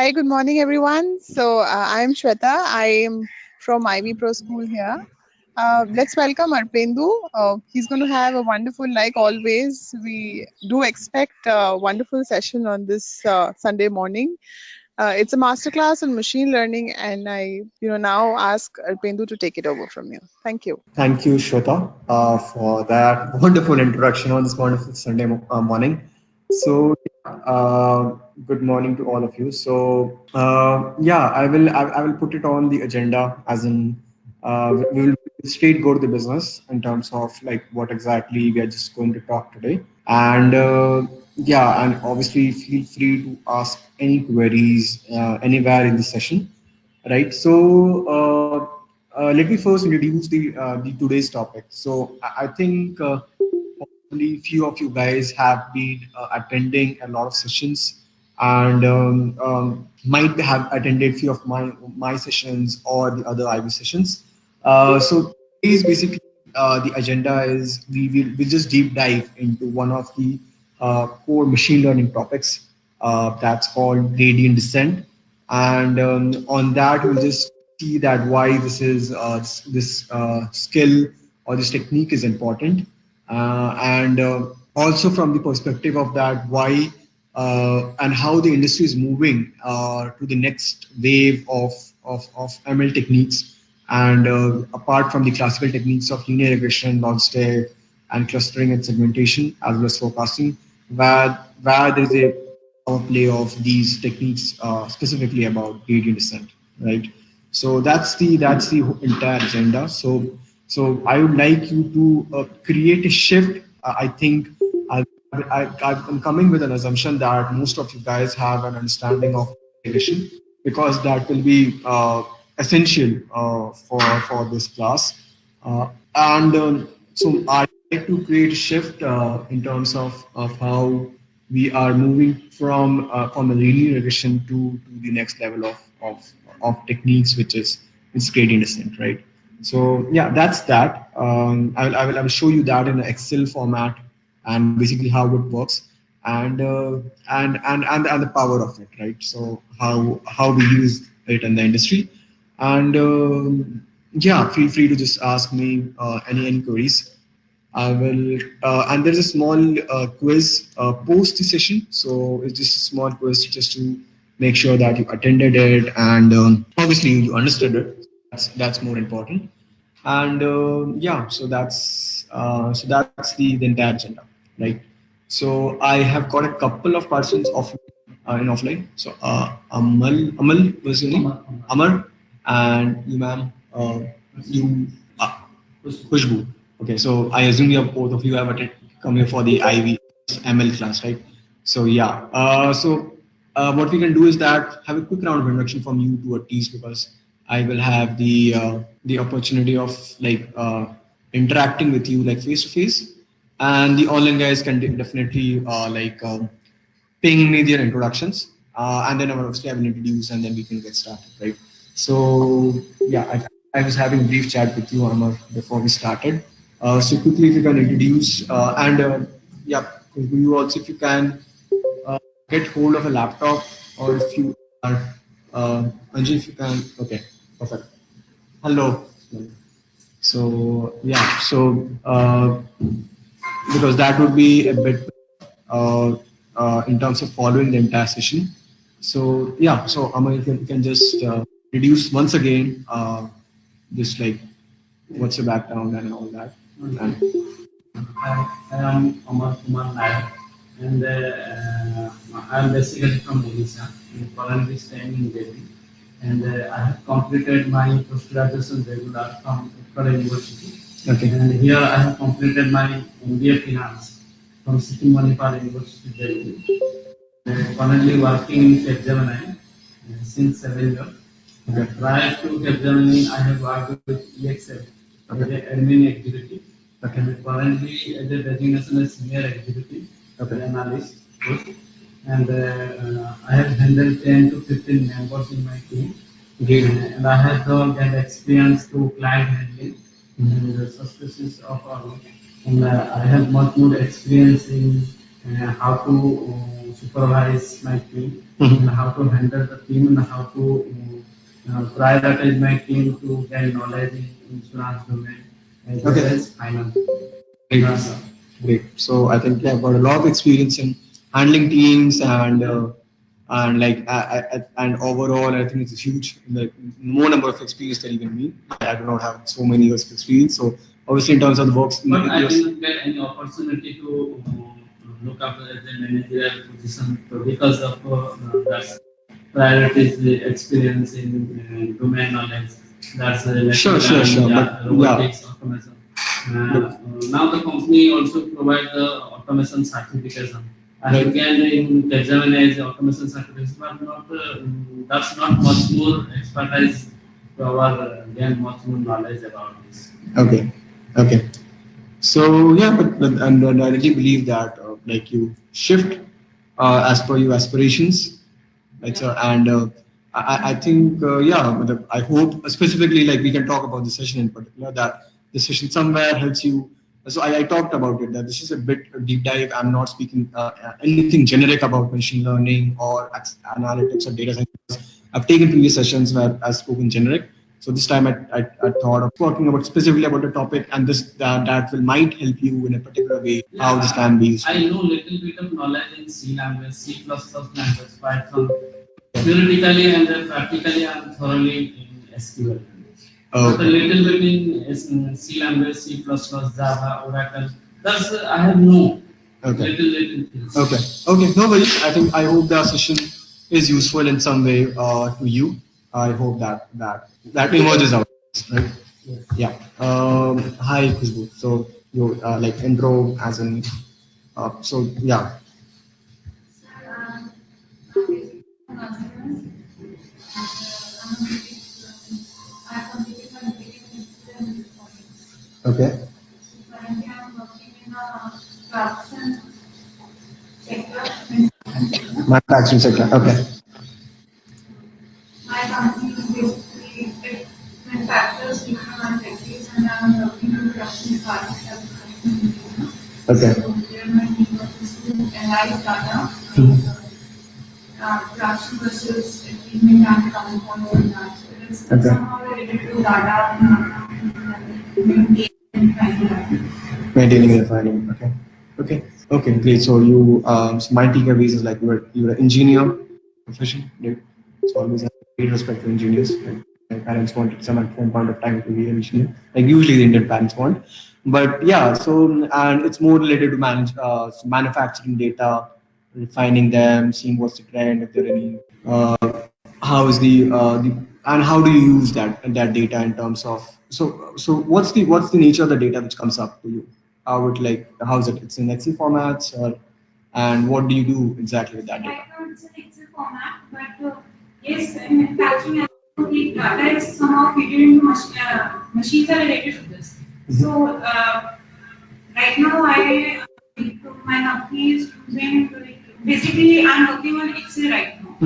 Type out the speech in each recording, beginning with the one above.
Hi, good morning, everyone. I'm Shweta. I am from Ivy Pro School here. Let's welcome Arpendu. He's going to have a wonderful, like always. We do expect a wonderful session on this Sunday morning. It's a masterclass on machine learning, and now ask Arpendu to take it over from you. Thank you. Thank you, Shweta, for that wonderful introduction on this wonderful Sunday morning. So, good morning to all of you. I will put it on the agenda as in we will straight go to the business in terms of like what exactly we are just going to talk today. And obviously feel free to ask any queries anywhere in the session, right? Let me first introduce the today's topic. I think probably few of you guys have been attending a lot of sessions and might have attended few of my sessions or the other IB sessions. Today's basically the agenda is we just deep dive into one of the core machine learning topics that's called gradient descent, and on that we'll just see that why this skill or this technique is important, and also from the perspective of that why and how the industry is moving to the next wave of ML techniques, and apart from the classical techniques of linear regression, log-state, and clustering and segmentation, as well as forecasting, where there is a play of these techniques specifically about gradient descent, right? So that's the entire agenda. So I would like you to create a shift. I think I, I'm coming with an assumption that most of you guys have an understanding of regression, because that will be essential for this class. And so I like to create a shift in terms of how we are moving from a linear regression to the next level of techniques, which is gradient descent, right? So yeah, that's that. I will show you that in an Excel format and basically how it works, and and the power of it, right? So how we use it in the industry, and yeah, feel free to just ask me any queries. I will, and there's a small quiz post the session. So it's just a small quiz just to make sure that you attended it and obviously you understood it. That's more important. And yeah, so that's the entire agenda, right? So I have got a couple of persons off in offline. So Amal was your name, Amar, and you, ma'am, you. Khushbu. Okay, so I assume you have both of you have come here for the IV ML class, right? So yeah, what we can do is that have a quick round of introduction from you to Atis, because I will have the opportunity of like interacting with you like face to face, and the online guys can definitely ping me their introductions, and then obviously I will introduce, and then we can get started, right? So yeah, I was having a brief chat with you, Amar, before we started. So quickly, if you can introduce, and yeah, you also, if you can get hold of a laptop, or if you are, Anji, if you can, okay, perfect. Hello. So yeah, because that would be a bit uh, in terms of following the entire session. So yeah, so Amar, you can just reduce once again, just like what's your background and all that. And I am Amar Kumar Nayak, and I am basically from Odisha, and currently staying in Delhi. And I have completed my post-graduation regular from Utkal University. okay, And here I have completed my MBA Finance from City Manipal University, Delhi. Currently working in Capgemini since 7 years. okay, Prior to Capgemini, I have worked with EXL as okay, an admin executive, okay, and currently as a designation as senior executive, okay, analyst, post. And I have handled 10 to 15 members in my team. great. And I have gained experience to client handling Mhm. and the successes of and I have much more experience in how to supervise my team Mhm. and how to handle the team and how to prioritize my team to gain knowledge in insurance domain as well Okay. as finance. Great. That's all. Great. So I think I've got a lot of experience in handling teams and like and overall I think it's huge, like more number of experience than even me. I do not have so many years of experience. So obviously in terms of the works, But I didn't get any opportunity to look up at the managerial position because of that's priorities, the experience in domain knowledge. That's Sure, sure, sure. yeah, But yeah, robotics, automation. Now the company also provide the automation certification. I right. began in examine as automation certification, but not that's not much more expertise to our gain much more knowledge about this. Okay. Okay. So yeah, but and I really believe that like you shift as per your aspirations. Right, sir. And I think, yeah, I hope specifically, like we can talk about the session in particular, that the session somewhere helps you. So I talked about it, that this is a bit a deep dive. I'm not speaking anything generic about machine learning or analytics or data science. I've taken previous sessions where I've spoken generic. So this time I thought of talking about specifically about the topic, and this that will might help you in a particular way how this can be used. I know little bit of knowledge in C language, C++ language, Python. Theoretically and then practically, I'm thoroughly in SQL language. But a little bit in C language, C++, Java, Oracle. That's I have no Okay. little things. Okay. Okay. No worries. I think I hope the session is useful in some way to you. I hope that emerges out, right? Yes. Yeah. Hi, Khushbu. So you like intro as in so yeah. Okay. Manufacturing sector. Okay. My company basically it manufactures different manufacturers and I'm working in production department as a production engineer. Okay. So there my main work is to analyze data, production versus achievement and common points and that. So it's somehow related to data maintaining and refining. Okay. Okay. Okay. Great. So you so my takeaways is like you're an engineer profession, right? So always have great respect for engineers. Right? My parents wanted some at one point of time to be an engineer. Like usually the Indian parents want. But yeah, so and it's more related to manage manufacturing data, refining them, seeing what's the trend, if there are any how is the and how do you use that data in terms of so what's the nature of the data which comes up to you? How it like how is it? It's in Excel formats or and what do you do exactly with that data? Right now it's an Excel format, but yes, in manufacturing the data is somehow fitted into machines are related to this. So right now my company is using basically I'm working on Excel right now.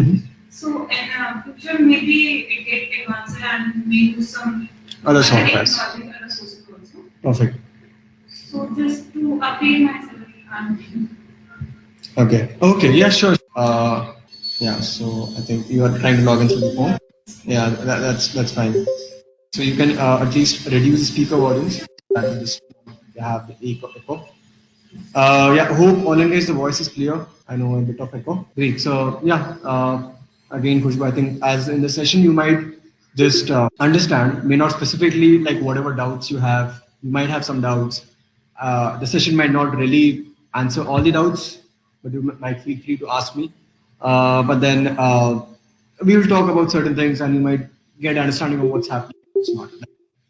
So in future maybe it get advanced and may do some other softwares. Other sources also. Perfect. So just to update myself and okay. Okay. Yeah. Sure. Yeah. So I think you are trying to log in through the phone. Yeah. That's fine. So you can at least reduce the speaker volumes. That will just have the echo. Yeah, hope all in case the voice is clear. I know a bit of echo. Great. So yeah, again, Khushbu, I think as in the session you might just understand, may not specifically like whatever doubts you have. You might have some doubts. The session might not really answer all the doubts, but you might feel free to ask me. But then we will talk about certain things, and you might get understanding of what's happening. What's not.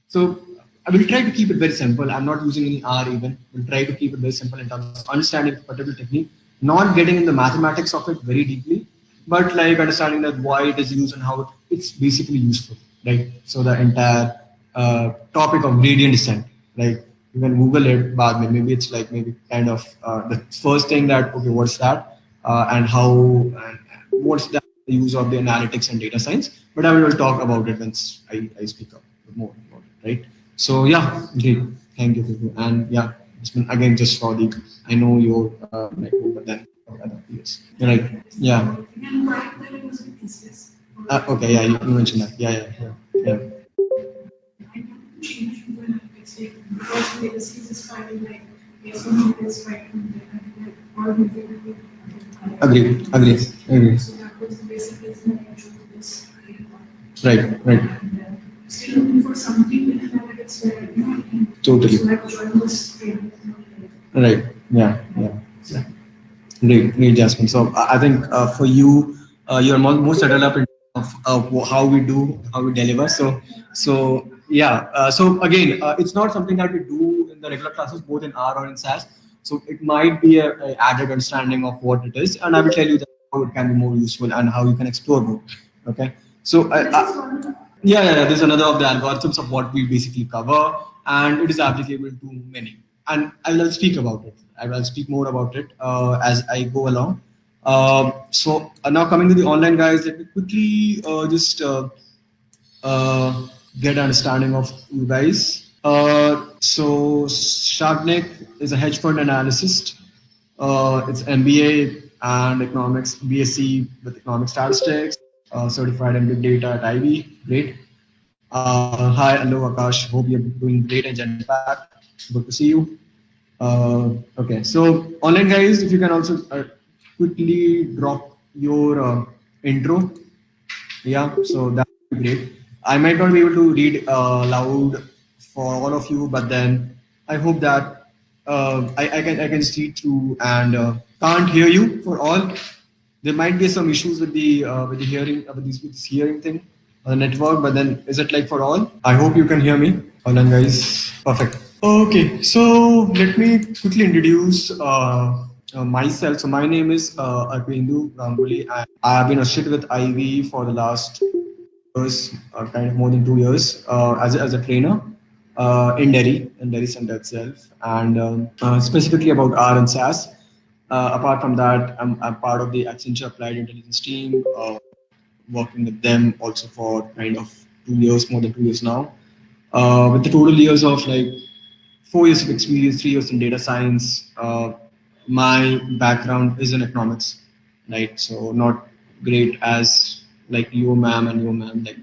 So I will try to keep it very simple. I'm not using any R even. We'll try to keep it very simple in terms of understanding a particular technique, not getting in the mathematics of it very deeply, but like understanding that why it is used and how it's basically useful, right? So the entire topic of gradient descent, like you can Google it, but maybe it's like maybe kind of the first thing that okay, what's that, and how, and what's the use of the analytics and data science. But I will talk about it once I speak up more about it, right? So yeah, great. Thank you, Vipu. And yeah, again, just for the, I know your like, but then Yes. Right. Yeah. Okay. Yeah. You mentioned that. Yeah. Yeah. Yeah. Yeah. Agree. Agree. Agree. Right. Right. Totally. Right. Yeah. Yeah. Yeah. Great, great, Jasmine. So I think for you, you're more settled up in of how we do, how we deliver. So yeah. So again, it's not something that we do in the regular classes, both in R or in SAS. So it might be a added understanding of what it is, and I will tell you that how it can be more useful and how you can explore more. Okay. So yeah. There's another of the algorithms of what we basically cover, and it is applicable to many. And I will speak about it. I will speak more about it as I go along. So now coming to the online guys, let me quickly uh, get an understanding of you guys. So Sharpnik is a hedge fund analyst. It's MBA and economics, BSc with economic statistics, certified in big data at IB. Great. Hi, hello Akash. Hope you're doing great and Genpact. Good to see you. Okay, so online guys, if you can also quickly drop your intro. Yeah, so that would be great. I might not be able to read loud for all of you, but then I hope that I can see through and can't hear you for all. There might be some issues with the hearing with this hearing thing on the network, but then is it like for all? I hope you can hear me. All done, guys. Perfect. Okay, so let me quickly introduce myself. So my name is Arpendu Ganguly. I have been associated with IV for the last years, kind of more than 2 years, as a trainer in Delhi Center itself, and specifically about R and SAS. Apart from that, I'm part of the Accenture Applied Intelligence team, working with them also for kind of 2 years, more than 2 years now, with the total years of like 4 years of experience, 3 years in data science. My background is in economics, right? So not great as like you, ma'am, and you, ma'am. Like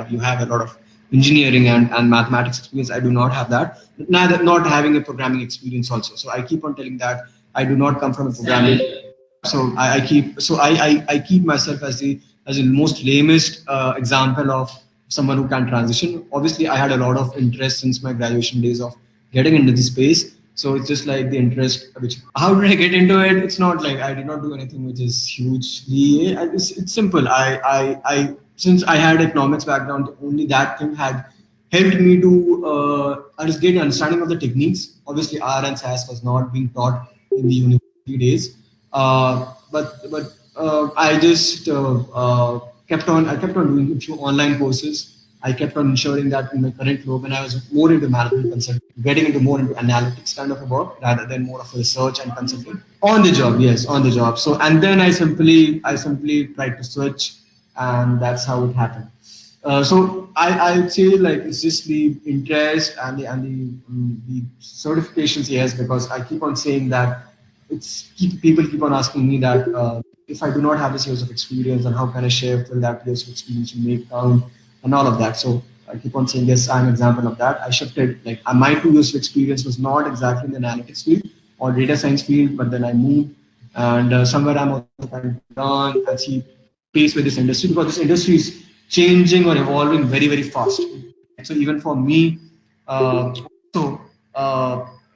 you have a lot of engineering and mathematics experience. I do not have that. Neither not having a programming experience also. So I keep on telling that I do not come from a programming. So I keep myself as the most lamest example of someone who can transition. Obviously, I had a lot of interest since my graduation days of getting into the space. So it's just like the interest. Which how did I get into it? It's not like I did not do anything which is hugely. It's simple. I since I had economics background, only that thing had helped me to just get an understanding of the techniques. Obviously, R and SAS was not being taught in the university days, but I just I kept on doing a few online courses. I kept on ensuring that in my current role, when I was more into management consulting, getting into more into analytics kind of a work rather than more of research and consulting. On the job, yes, on the job. So and then I simply tried to switch, and that's how it happened. So I would say like it's just the interest and the certifications, yes, because I keep on saying that people keep on asking me that if I do not have this years of experience, and how can I share fill that years of experience to make count and all of that. So I keep on saying yes, I'm an example of that. I shifted like my 2 years of experience was not exactly in the analytics field or data science field, but then I moved and somewhere I'm also trying to learn and see pace with this industry because this industry is changing or evolving very very fast. So even for me, also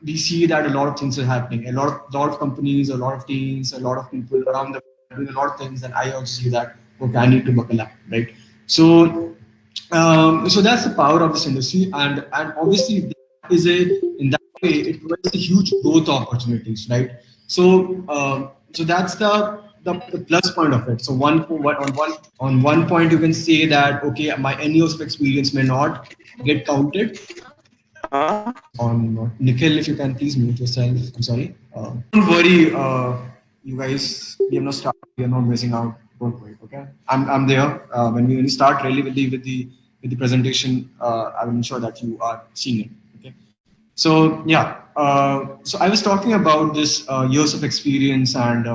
we see that a lot of things are happening. A lot of companies, a lot of teams, a lot of people around the world are doing a lot of things, and I also see that okay, I need to buckle up, right? So that's the power of this industry, and obviously that is a in that way it provides a huge growth opportunities, right? So that's the plus point of it. So on one point you can say that okay, my N years of experience may not get counted. On Nikhil, if you can please mute yourself. I'm sorry. Don't worry, you guys. We have not started. We are not missing out. Don't worry. Okay. I'm there. When we start really with the presentation, I will ensure that you are seeing it. Okay. So yeah. So I was talking about this years of experience and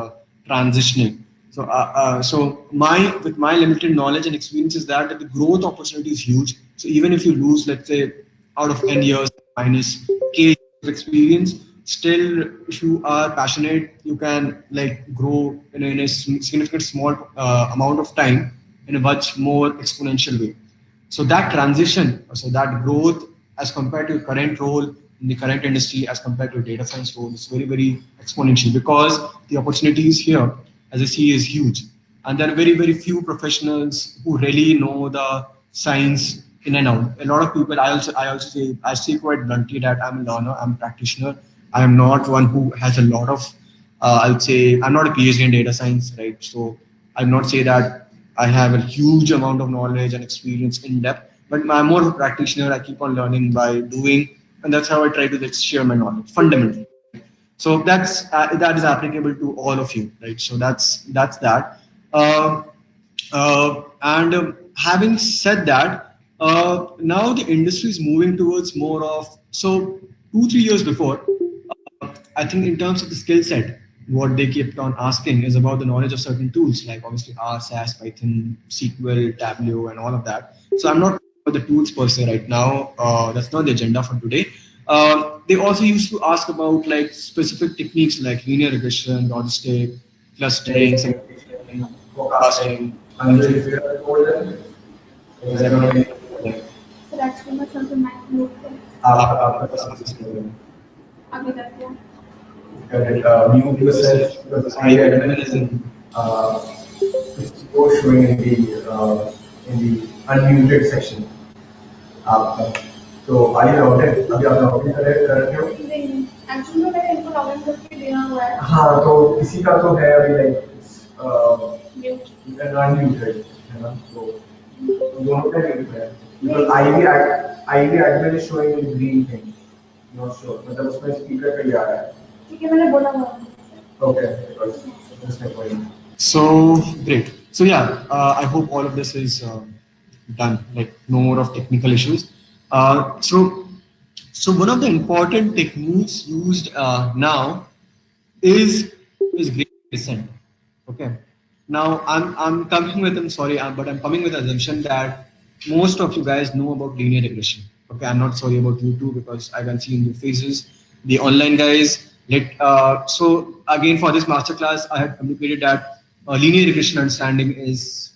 transitioning. So my with my limited knowledge and experience is that the growth opportunity is huge. So even if you lose, let's say, out of 10 years minus K of experience, still if you are passionate, you can like grow in a significant small amount of time in a much more exponential way. So that transition, so that growth as compared to your current role in the current industry as compared to a data science role is very, very exponential because the opportunities here, as I see, is huge. And there are very, very few professionals who really know the science in and out. A lot of people, I also say, I say quite bluntly that I'm a learner, I'm a practitioner. I am not one who has a lot of, I would say, I'm not a PhD in data science, right? So I'll not say that I have a huge amount of knowledge and experience in depth, but I'm more of a practitioner. I keep on learning by doing, and that's how I try to like, share my knowledge fundamentally. So that is applicable to all of you, right? So that's that. Uh, and Having said that, now the industry is moving towards more of so 2 3 years before. I think in terms of the skill set, what they kept on asking is about the knowledge of certain tools like obviously R, SAS, Python, SQL, Tableau, and all of that. So I'm not talking about the tools per se right now. That's not the agenda for today. They also used to ask about like specific techniques like linear regression, logistic, clustering, segmentation, forecasting. I'm sure if you have told them, because I don't know anything about them. Sir actually मैं sir से math note कर आपका पसंद है अभी तक क्या correct, mute yourself because I admin is uh, it's both showing in the unmuted section. आपका तो are you logged in? अभी आप लॉग इन कर रहे हो? नहीं एक्चुअली तो मैंने इनको लॉग इन करके देना हुआ है हाँ तो किसी का तो है अभी like म्यूट unmuted है ना तो दोनों का mute है because IV admin is showing in green thing. Not sure मतलब उसमें speaker पे ही आ रहा है. ठीक है मैंने बोला हुआ है Okay, because that's my point. So great. So yeah, I hope all of this is done. Like no more of technical issues. So one of the important techniques used now is gradient descent. Okay. Now I'm coming with but I'm coming with the assumption that most of you guys know about linear regression. Okay, I'm not sorry about you too because I can see in your faces. The online guys. So again for this masterclass, I have communicated that linear regression understanding is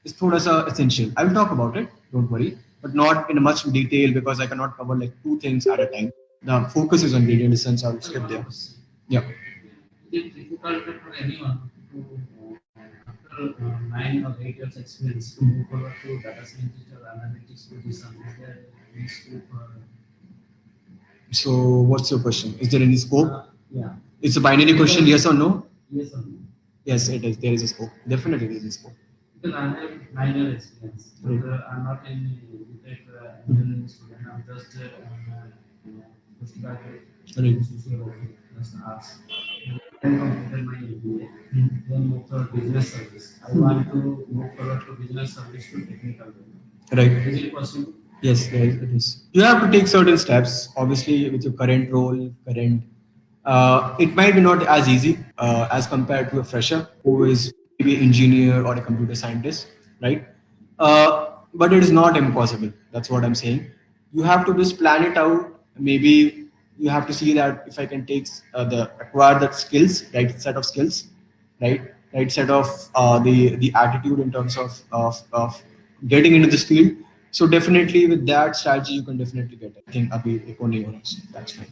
thoda sa essential. I will talk about it, don't worry, but not in much detail because I cannot cover like two things at a time. The focus is on gradient descent, so I will skip there. Yeah. Is it difficult for anyone to, after 9 or 8 years experience, to move forward to data scientist or analytics position? Is there any scope? So what's your question? Is there any scope? Yeah. It's a binary question, yes or no? Yes or no? Yes, it is. There is a scope. Definitely there is a scope. Because I have 9 years experience. Right. I'm not in engineering student. I'm just postgraduate Right. in sociology, just arts. Then completed my MBA. Then moved for business service. I want to move forward to business service to technical level. Right. Is it possible? Yes, it is. You have to take certain steps. Obviously, with your current role, it might be not as easy as compared to a fresher who is maybe an engineer or a computer scientist, right? But it is not impossible. That's what I'm saying. You have to just plan it out. Maybe you have to see that if I can acquire that skills, right set of skills, right set of the attitude in terms of getting into this field. So definitely with that strategy, you can definitely get it. I think abhi ek nahi ho raha, that's fine.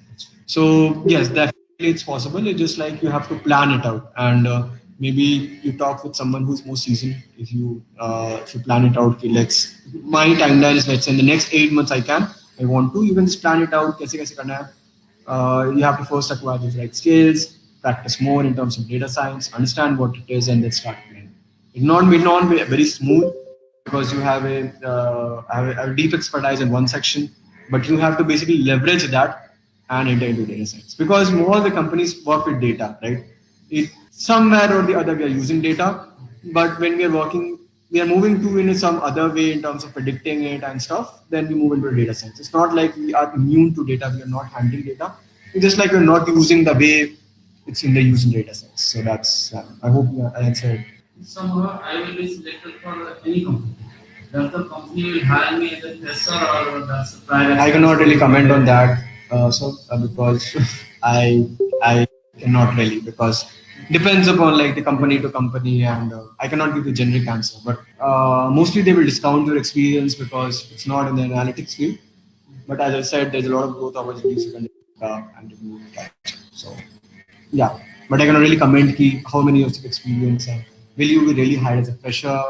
So yes, definitely it's possible. It's just like you have to plan it out, and maybe you talk with someone who's more seasoned. If you plan it out, okay, my timeline is let's say in the next 8 months I want to. You can just plan it out. Kaise karna hai. You have to first acquire the right skills, practice more in terms of data science, understand what it is, and then start playing. It may not be very smooth because you have a deep expertise in one section, but you have to basically leverage that and enter into data science because more of the companies work with data, right? Somewhere or the other we are using data, but when we are working, we are moving to in some other way in terms of predicting it and stuff. Then we move into data science. It's not like we are immune to data. We are not handling data. It's just like we're not using the way it's in the using data sets. So that's I hope I answered. Somehow I will be selected for any company. Does the company will hire me as a fresher or does the private? I cannot really comment on that, because I cannot really, because depends upon like the company to company, and I cannot give the generic answer. But mostly they will discount your experience because it's not in the analytics field. But as I said, there's a lot of growth opportunities you can and you capture. So yeah, but I cannot really comment how many years of experience and will you be really hired as a fresher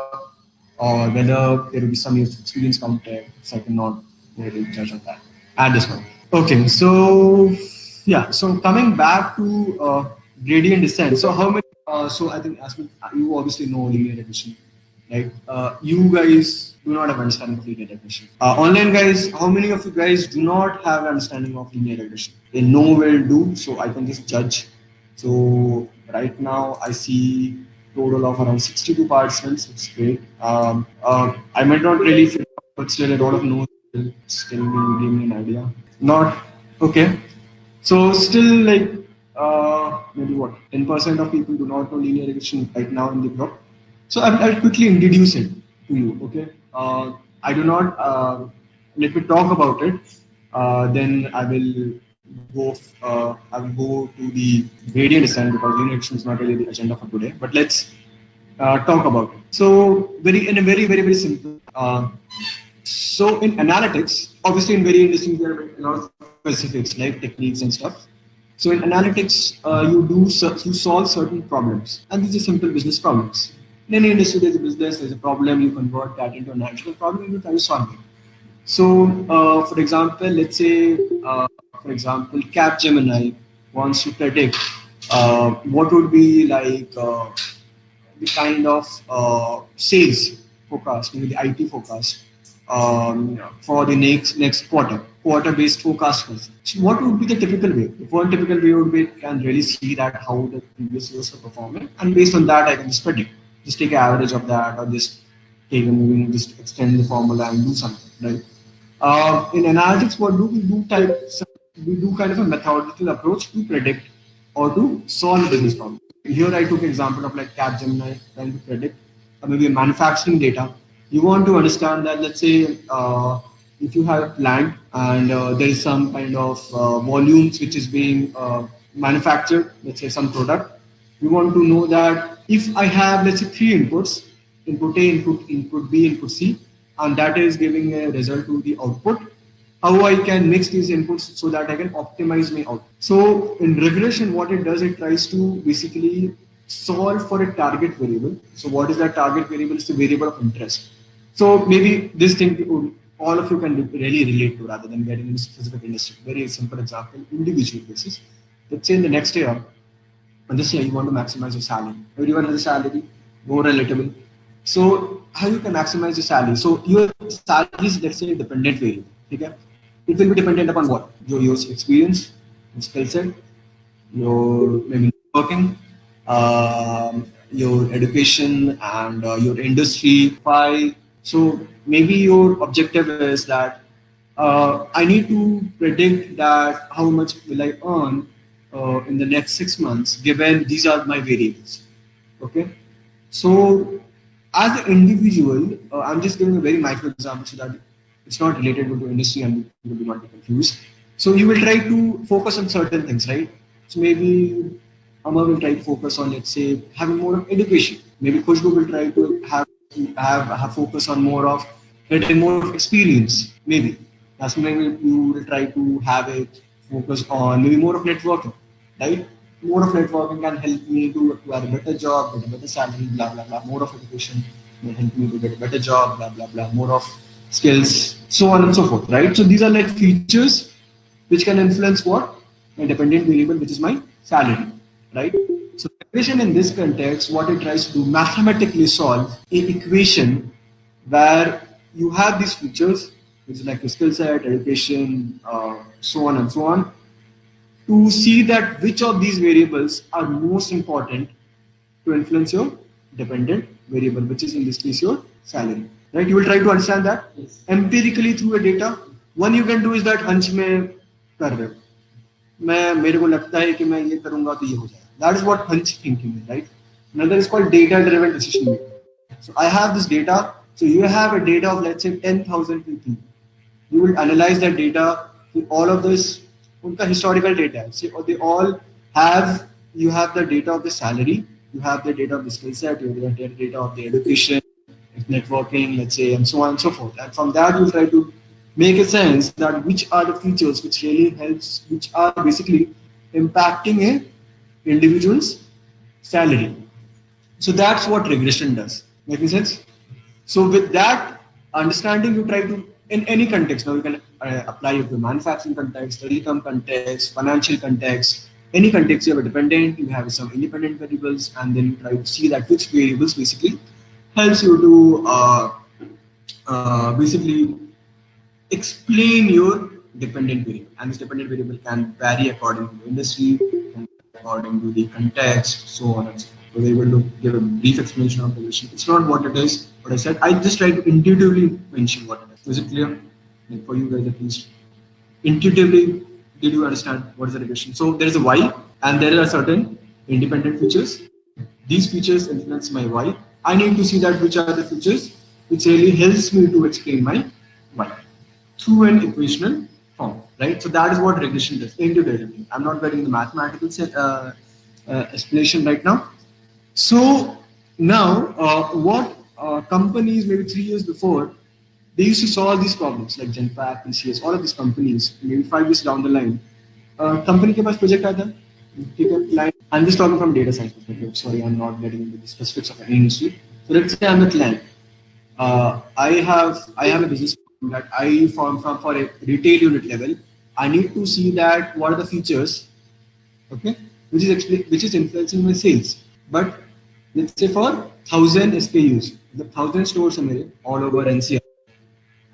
or whether there will be some years of experience counted. So I cannot really judge on that at this point. Okay, so yeah, so coming back to gradient descent. So how many? So I think as you obviously know linear regression, right? You guys do not have understanding of linear regression. Online guys, how many of you guys do not have understanding of linear regression? They know will do, so I can just judge. So right now I see total of around 62 participants. It's great. I might not really fit, but still a lot of no's will still give me an idea. Not okay. So still like maybe what 10% of people do not know linear regression right now in the group. So I'll quickly introduce it to you. Okay. I do not let me talk about it. Then I will go to the gradient descent because linear regression is not really the agenda for today. But let's talk about it. So in a very simple. So in analytics, obviously in very industries there are a lot of specifics like techniques and stuff. So in analytics, you solve certain problems, and these are simple business problems. In any industry, there's a problem. You convert that into an actual problem, and you try to solve it. So, for example, Capgemini wants to predict what would be like the kind of sales forecast, maybe the IT forecast for the next quarter-based forecast. So what would be the typical way? The one typical way would be can really see that how the previous years are performing, and based on that, I can just predict. Just take an average of that, or just just extend the formula and do something, right? In analytics, what do we do? We do kind of a methodical approach to predict or to solve a business problem. Here I took example of like Capgemini trying to predict maybe a manufacturing data. You want to understand that, let's say, if you have a plant and there is some kind of volumes which is being manufactured, let's say some product, you want to know that if I have, let's say, three inputs, input A, input B, input C, and that is giving a result to the output, how I can mix these inputs so that I can optimize my output. So in regression, what it does, it tries to basically solve for a target variable. So what is that target variable? It's the variable of interest. So maybe this thing all of you can really relate to rather than getting into specific industry. Very simple example, individual basis. Let's say in the next year, and this year you want to maximize your salary. Everyone has a salary, more relatable. So how you can maximize your salary? So your salary is, let's say, a dependent variable. Okay? It will be dependent upon what? Your experience, your skill set, your maybe working, your education, and your industry. So maybe your objective is that I need to predict that how much will I earn in the next 6 months, given these are my variables. Okay, so as an individual, I'm just giving a very micro example so that it's not related to industry and people do not be confused. So you will try to focus on certain things, right? So maybe Amar will try to focus on, let's say, having more of education. Maybe Khushbu will try to have focus on more of getting more of experience. Maybe that's maybe you will try to have a focus on maybe more of networking, right? More of networking can help me to acquire a better job, get a better salary, blah blah blah. More of education will help me to get a better job, blah blah blah. More of skills, so on and so forth, right? So these are like features which can influence what? My dependent variable, which is my salary, right? So regression in this context, what it tries to do, mathematically solve an equation where you have these features, which is like your skill set, education, so on and so on, to see that which of these variables are most important to influence your dependent variable, which is in this case your salary. Right? You will try to understand that empirically through a data. One you can do is that hunch में कर रहे हो, मैं मेरे को लगता है कि मैं ये करूँगा तो ये हो जाएगा. That is what hunch thinking is, right? Another is called data-driven decision making. So I have this data. So you have a data of let's say 10,000 people. You will analyze that data. All of this, उनका historical data. So they all have. You have the data of the salary. You have the data of the skill set. You have the data of the education, networking, let's say, and so on and so forth. And from that, you try to make a sense that which are the features which really helps, which are basically impacting a individual's salary. So that's what regression does. Making sense? So with that understanding, you try to, in any context, now you can apply it to manufacturing context, telecom context, financial context, any context you have a dependent, you have some independent variables, and then you try to see that which variables basically helps you to basically explain your dependent variable. And this dependent variable can vary according to the industry, according to the context, so on and so forth. So they will give a brief explanation of the regression. It's not what it is, but I said I just try to intuitively mention what it is. Is it clear? Like for you guys at least. Intuitively, did you understand what is the regression? So there is a Y and there are certain independent features. These features influence my Y. I need to see that which are the features which really helps me to explain my Y through an equational form, right? So that is what regression does, intuitively. I'm not getting the mathematical explanation right now. So now, what companies maybe 3 years before, they used to solve these problems like Genpact, TCS, all of these companies. Maybe 5 years down the line, company के पास project आता है. I'm just talking from data science perspective. Sorry, I'm not getting into the specifics of any industry. So let's say I'm the client. I have a business that I form from for a retail unit level. I need to see that what are the features, okay, which is influencing my sales. But let's say for 1,000 SKUs, the 1,000 stores are all over NCR.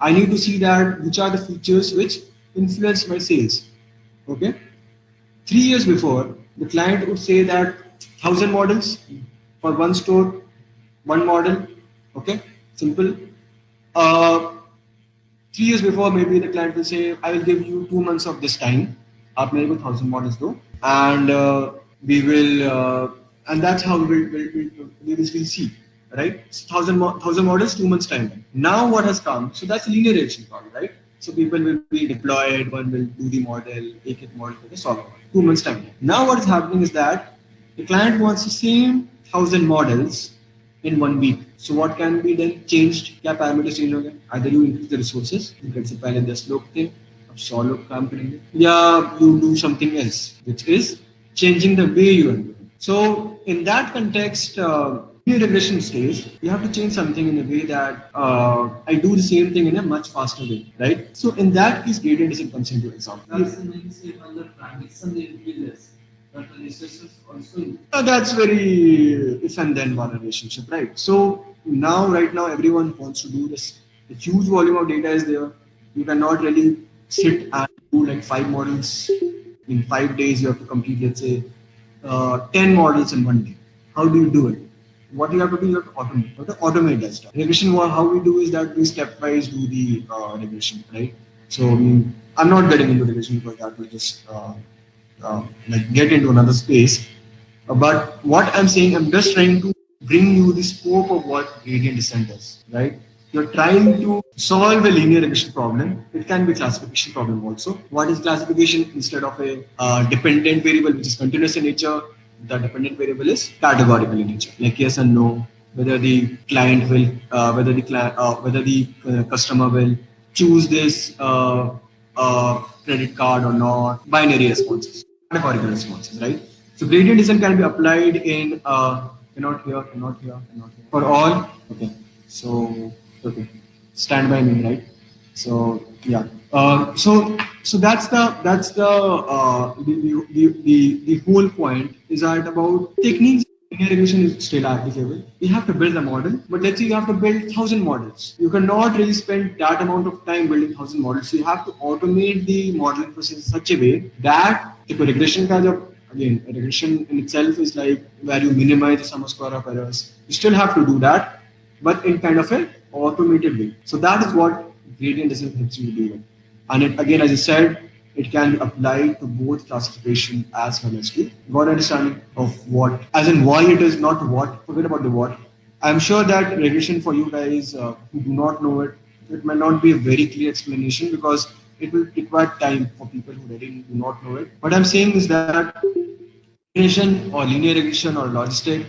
I need to see that which are the features which influence my sales. Okay. 3 years before, the client would say that 1,000 models for one store, one model. Okay, simple. 3 years before, maybe the client will say, I will give you 2 months of this time. आप मेरे को 1,000 models do, and we will, and that's how we will see, right? 1,000 models, 2 months time. Now what has come? So that's a linear regression problem, right? So people will be deployed, one will do the model, take it model for the solve 2 months time. Now what is happening is that the client wants the same 1,000 models in 1 week. So what can be then changed? क्या parameters change होंगे? Either you increase the resources, से पहले 10 लोग थे, अब 100 लोग काम करेंगे, या you do something else, which is changing the way you are doing. So in that context, in regression stage, you have to change something in a way that I do the same thing in a much faster way, right? So in that case, gradient descent comes into example. That's when you say on the transaction they will be less. But the resources also. That's very if and then one relationship, right? So right now, everyone wants to do this. The huge volume of data is there. You cannot really sit and do like 5 models in 5 days. You have to complete, let's say, 10 models in 1 day. How do you do it? What you have to do, you have to automate. You have to automate that stuff. Regression, how we do is that we stepwise do the regression, right? So I'm not getting into regression because that will just like get into another space. But what I'm saying, I'm just trying to bring you the scope of what gradient descent is, right? You're trying to solve a linear regression problem. It can be a classification problem also. What is classification? Instead of a dependent variable which is continuous in nature, the dependent variable is categorical in nature, like yes and no, whether the client will, whether the customer will choose this credit card or not. Binary responses, categorical responses, right? So gradient descent can be applied in cannot here, cannot here, cannot here. For all, okay. So okay, stand by me, right? So yeah. So that's the whole point is that about techniques. Linear regression is still applicable. You have to build a model, but let's say you have to build 1,000 models. You cannot really spend that amount of time building 1,000 models. So you have to automate the modeling process in such a way that the regression kind of, again, regression in itself is like where you minimize the sum of square of errors. You still have to do that, but in kind of an automated way. So that is what gradient descent helps you do. And it, again, as I said, it can be applied to both classification as well as to got understanding of what, as in why it is not what. Forget about the what. I'm sure that regression for you guys who do not know it, it might not be a very clear explanation because it will require time for people who really do not know it. What I'm saying is that regression or linear regression or logistic,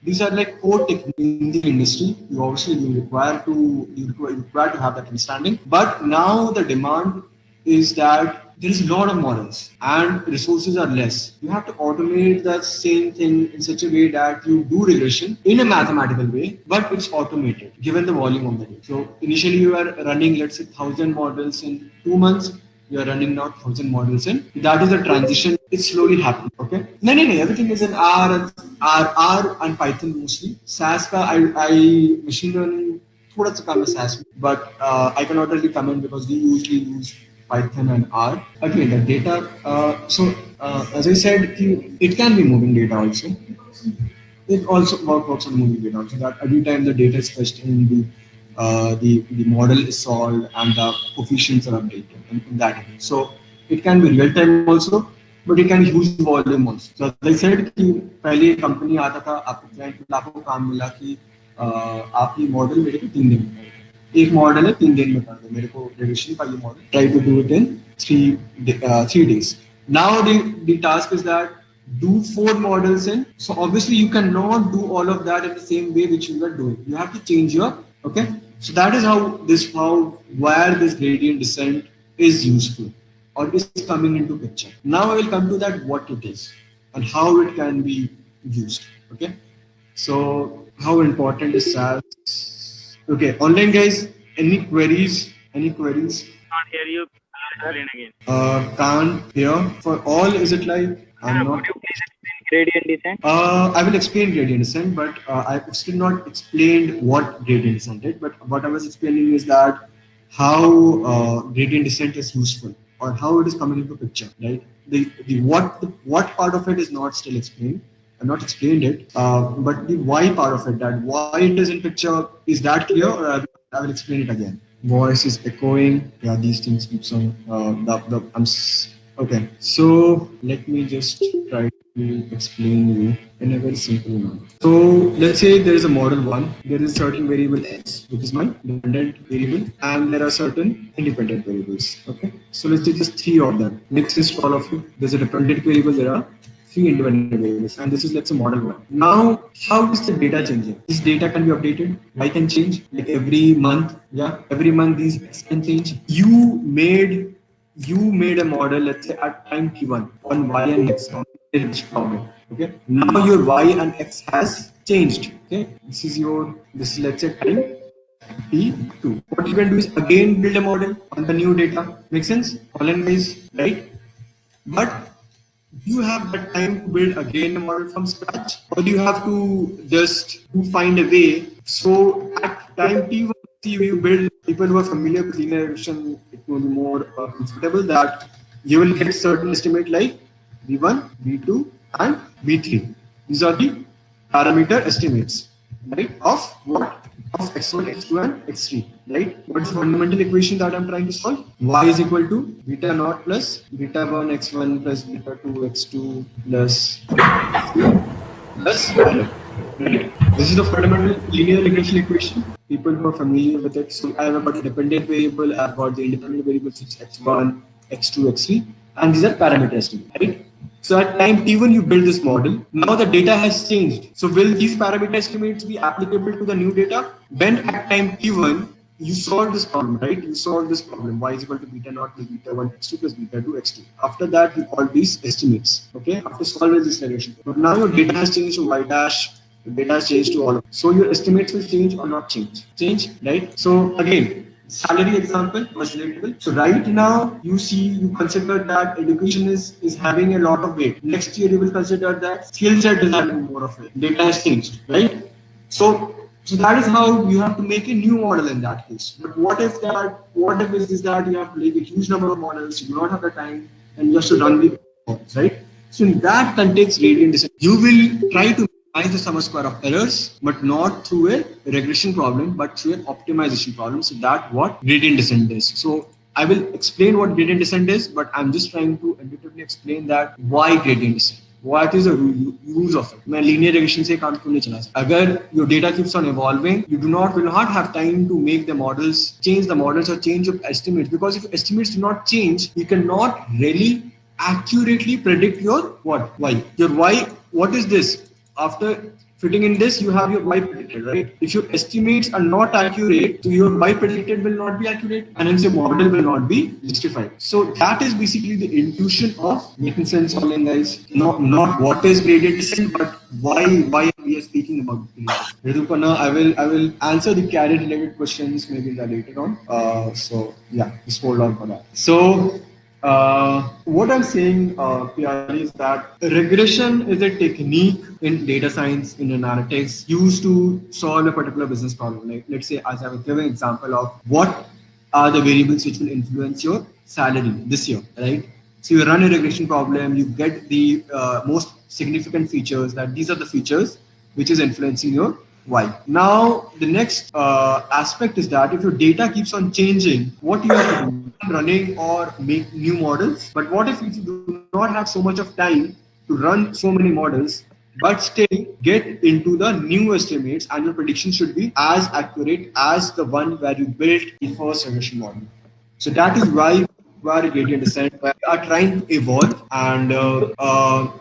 these are like core techniques in the industry. You obviously you require to have that understanding. But now the demand is that there is a lot of models and resources are less. You have to automate the same thing in such a way that you do regression in a mathematical way, but it's automated given the volume of the data. So initially you are running, let's say, 1,000 models in 2 months. You are running now 1,000 models in. That is a transition. It's slowly happening. Okay. No. Everything is in R and Python mostly. SAS का I machine learning थोड़ा सा काम है SAS में, but I cannot really comment because we usually use Python and R. Again, the data. As I said, it can be moving data also. It also works on moving data. So that every time the data is fetched in, the model is solved and the coefficients are updated in that way. So it can be real time also, but it can be huge volume also. So as I said कि पहले company आता था, आपको client आपको काम मिला कि आप ये मॉडल मेरे को 3 दिन में, एक मॉडल है 3 दिन में कर दो मेरे को रिग्रेशन का ये model, try to do it in 3 days. Now the task is that do 4 models in. So obviously you cannot do all of that in the same way which you are doing. You have to change your, okay. So that is where this gradient descent is useful or is coming into picture. Now I will come to that what it is and how it can be used. Okay. So how important is SAS? Okay, online guys, any queries? Can't hear you. Explain again. Can't hear. For all, is it like I'm not? Could you please explain gradient descent? I will explain gradient descent, but I've still not explained what gradient descent is. But what I was explaining is that how gradient descent is useful or how it is coming into picture, right? What part of it is not still explained. I've not explained it, but the why part of it, that why it is in picture, is that clear, or I will explain it again. Voice is echoing. Yeah, these things keeps on. Okay. So let me just try to explain you in a very simple manner. So let's say there is a model 1. There is certain variable x, which is my dependent variable, and there are certain independent variables. Okay. So let's say just 3 of them. Next is all of you. There's a dependent variable. There are 3 independent variables, and this is, let's say, model 1. Now, how is the data changing? This data can be updated. Y can change like every month. Yeah, every month these x can change. You made a model, let's say, at time t1 on y and x on this problem. Okay. Now your y and x has changed. Okay. This is let's say time t2. What you can do is again build a model on the new data. Make sense? All in ways, right? But you have that time to build again a model from scratch, or you have to just find a way. So at time t1, you build, people who are familiar with linear regression, it will be more comfortable that you will get certain estimate like v1, v2, and v3. These are the parameter estimates, right, of what? Of x1, x2, and x3, right? What's the fundamental equation that I'm trying to solve? Y is equal to beta naught plus beta 1 x1 plus beta 2 x2 plus right? This is the fundamental linear regression equation. People who are familiar with it. So I have got a dependent variable, I've got the independent variables, which is x1, x2, x3, and these are parameter estimates, right? So at time t1 you build this model. Now the data has changed. So will these parameter estimates be applicable to the new data? When at time t1 you solve this problem, right? You solve this problem. Y is equal to beta naught plus beta 1 x2 plus beta 2 x2. After that you call these estimates. Okay. After solving this relation. But now your data has changed to y dash. The data has changed to all of it. So your estimates will change or not change. Change, right? So again, salary example was relatable. So right now you consider that education is having a lot of weight. Next year you will consider that skill set is having more of it. Data has changed, right? So that is how you have to make a new model in that case. But what if is that you have to make a huge number of models, you do not have the time, and just to run the models, right? So in that context, gradient descent, you will try to minimize the sum square of errors, but not through a regression problem, but through an optimization problem. So that what gradient descent is. So I will explain what gradient descent is, but I'm just trying to intuitively explain that why gradient descent. What is the use of it? मैं linear regression से काम क्यों नहीं चला सकता? अगर your data keeps on evolving, you will not have time to make the models, change the models or change your estimates, because if estimates do not change, you cannot really accurately predict your what? Y. Your Y, what is this? After fitting in this, you have your Y predicted, right? If your estimates are not accurate, so your Y predicted will not be accurate, and hence your model will not be justified. So that is basically the intuition of making sense of it, guys. Not what is gradient descent, but why we are speaking about gradient. Riduparna, I will answer the carrier related questions maybe later on. So yeah, just hold on for that. So what I'm saying, Pyari, is that regression is a technique in data science, in analytics, used to solve a particular business problem. Like, let's say, as I will give an example of what are the variables which will influence your salary this year, right? So you run a regression problem, you get the most significant features, that these are the features which is influencing your Y. Now, the next aspect is that if your data keeps on changing, what you have to do? Running or make new models. But what if you do not have so much of time to run so many models, but still get into the new estimates, and your prediction should be as accurate as the one where you built the first regression model. So that is why we are gradient descent, where we are trying to evolve and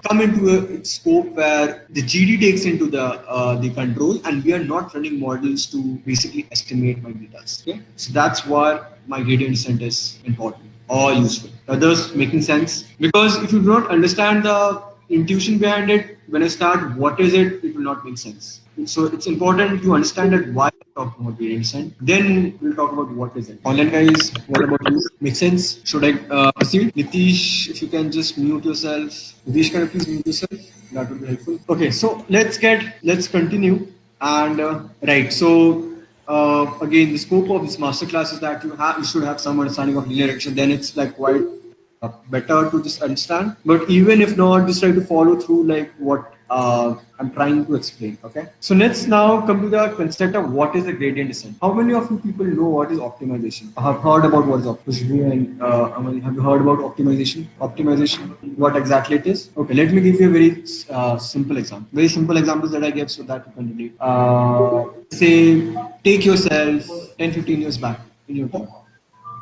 come into a scope where the GD takes into the control, and we are not running models to basically estimate my data. Okay, so that's why my gradient descent is important or useful. Others making sense? Because if you do not understand the intuition behind it, when I start what is it, it will not make sense. So it's important to understand that why we're talking about gradient descent. Then we'll talk about what is it. Online guys, what about you? Make sense? Should I proceed? Nitish, if you can just mute yourself. Nitish, can you please mute yourself? That would be helpful. Okay, so let's continue. And right, so again, the scope of this masterclass is that you should have some understanding of linear regression. Then it's like quite better to just understand. But even if not, just try to follow through like what I'm trying to explain. Okay. So let's now come to the concept of what is a gradient descent. How many of you people know what is optimization? I have heard about what is optimization. And have you heard about optimization? Optimization, what exactly it is? Okay, let me give you a very simple example. Very simple examples that I gave so that you can relate. Say, take yourself 10-15 years back in your time.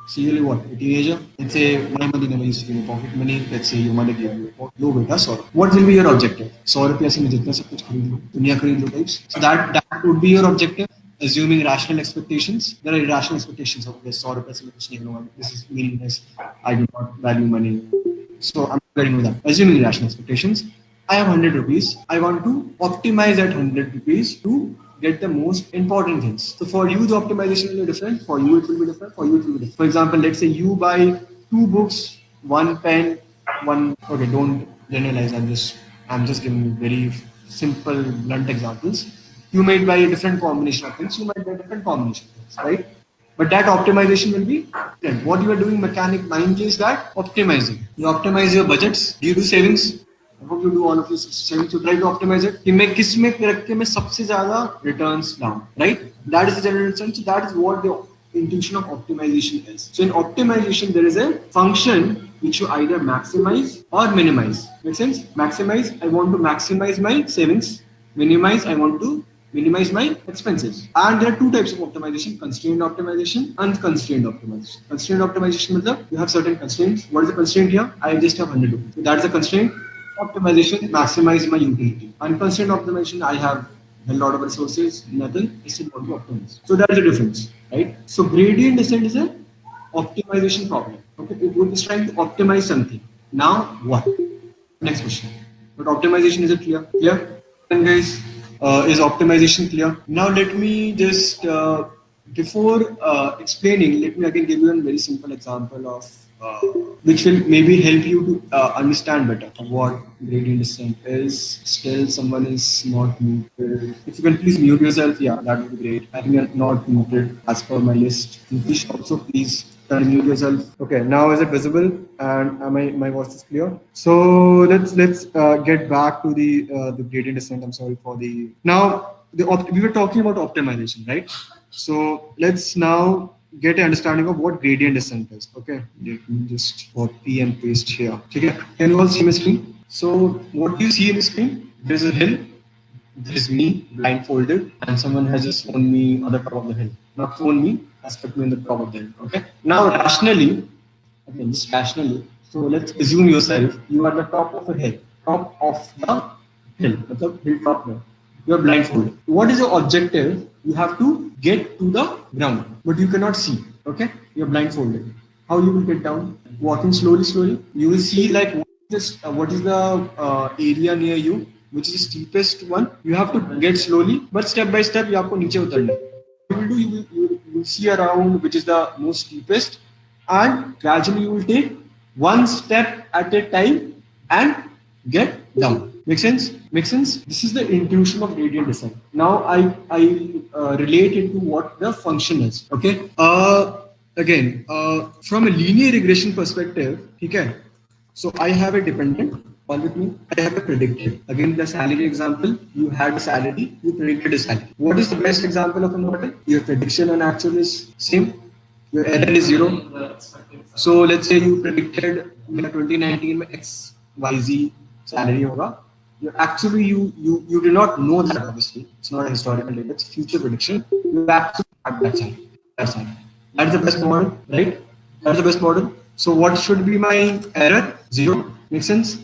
So you live what? A teenager? Let's say my mother never used to give me pocket money. Let's say your mother gave you low beta, 100. What will be your objective? 100 रुपया से मैं जितना सब कुछ खरीद लूँ, दुनिया खरीद लूँ types. So that would be your objective, assuming rational expectations. There are irrational expectations of this. 100 रुपया से मैं कुछ नहीं लूँगा. This is meaningless. I do not value money. So I'm not getting with that. Assuming irrational expectations, I have 100 rupees. I want to optimize that 100 rupees to get the most important things. So for you, the optimization will be different. For you, it will be different. For you, it will be different. For example, let's say you buy 2 books, 1 pen, 1. Okay, don't generalize. I'm just giving very simple, blunt examples. You might buy a different combination of things. You might buy a different combination of things, right? But that optimization will be different. What you are doing mechanic mind is that optimizing. You optimize your budgets. Do you do savings? I hope you do all of this savings to try to optimize it. कि मैं किस में रख के मैं सबसे ज़्यादा returns down, right? That is the general sense. So that is what the intuition of optimization is. So in optimization, there is a function which you either maximize or minimize. Make sense? Maximize, I want to maximize my savings. Minimize, I want to minimize my expenses. And there are 2 types of optimization: constrained optimization, unconstrained optimization. Constrained optimization means you have certain constraints. What is the constraint here? I just have 100 rupees. So that's the constraint. Optimization, maximize my utility. Unconstrained optimization, I have a lot of resources, nothing, I still want to optimize. So that's the difference, right? So gradient descent is an optimization problem. Okay, it is trying to optimize something. Now what? Next question. But optimization, is it clear? Clear? And guys, is optimization clear? Now let me just before explaining, let me again give you a very simple example of which will maybe help you to understand better what gradient descent is. Still someone is not muted. If you can please mute yourself, yeah, that would be great. I think you're not muted as per my list. Please also please mute yourself. Okay, now is it visible and my voice is clear? So let's get back to the gradient descent. I'm sorry for the we were talking about optimization, right? So let's now get an understanding of what gradient descent is. Okay, let me just copy and paste here. Okay, can you all see my screen? So what do you see in the screen? There's a hill. There's me blindfolded, and someone has just thrown me on the top of the hill. Not thrown me, has put me on the top of the hill. Okay. Now rationally, again, just rationally. So let's assume yourself you are at the top of a hill, top of the hill, the hilltop now. You are blindfolded. What is your objective? You have to get to the ground, but you cannot see. Okay, you are blindfolded. How you will get down? Walking slowly, slowly. You will see like what is the area near you, which is the steepest one. You have to get slowly, but step by step. You have to नीचे उतरना. What you will do? You will see around which is the most steepest, and gradually you will take one step at a time and get down. Make sense? Make sense? This is the intuition of gradient descent. Now I relate it to what the function is. Okay. Again, from a linear regression perspective, okay. So I have a dependent. All with me. I have a predicted. Again, the salary example. You had a salary. You predicted a salary. What is the best example of a model? Your prediction and actual is same. Your error is 0. So let's say you predicted in 2019 में XYZ salary होगा. You actually you do not know that obviously. It's not a historical data. It's future prediction. You actually have that salary. That's the best model, right? That's the best model. So what should be my error? 0. Make sense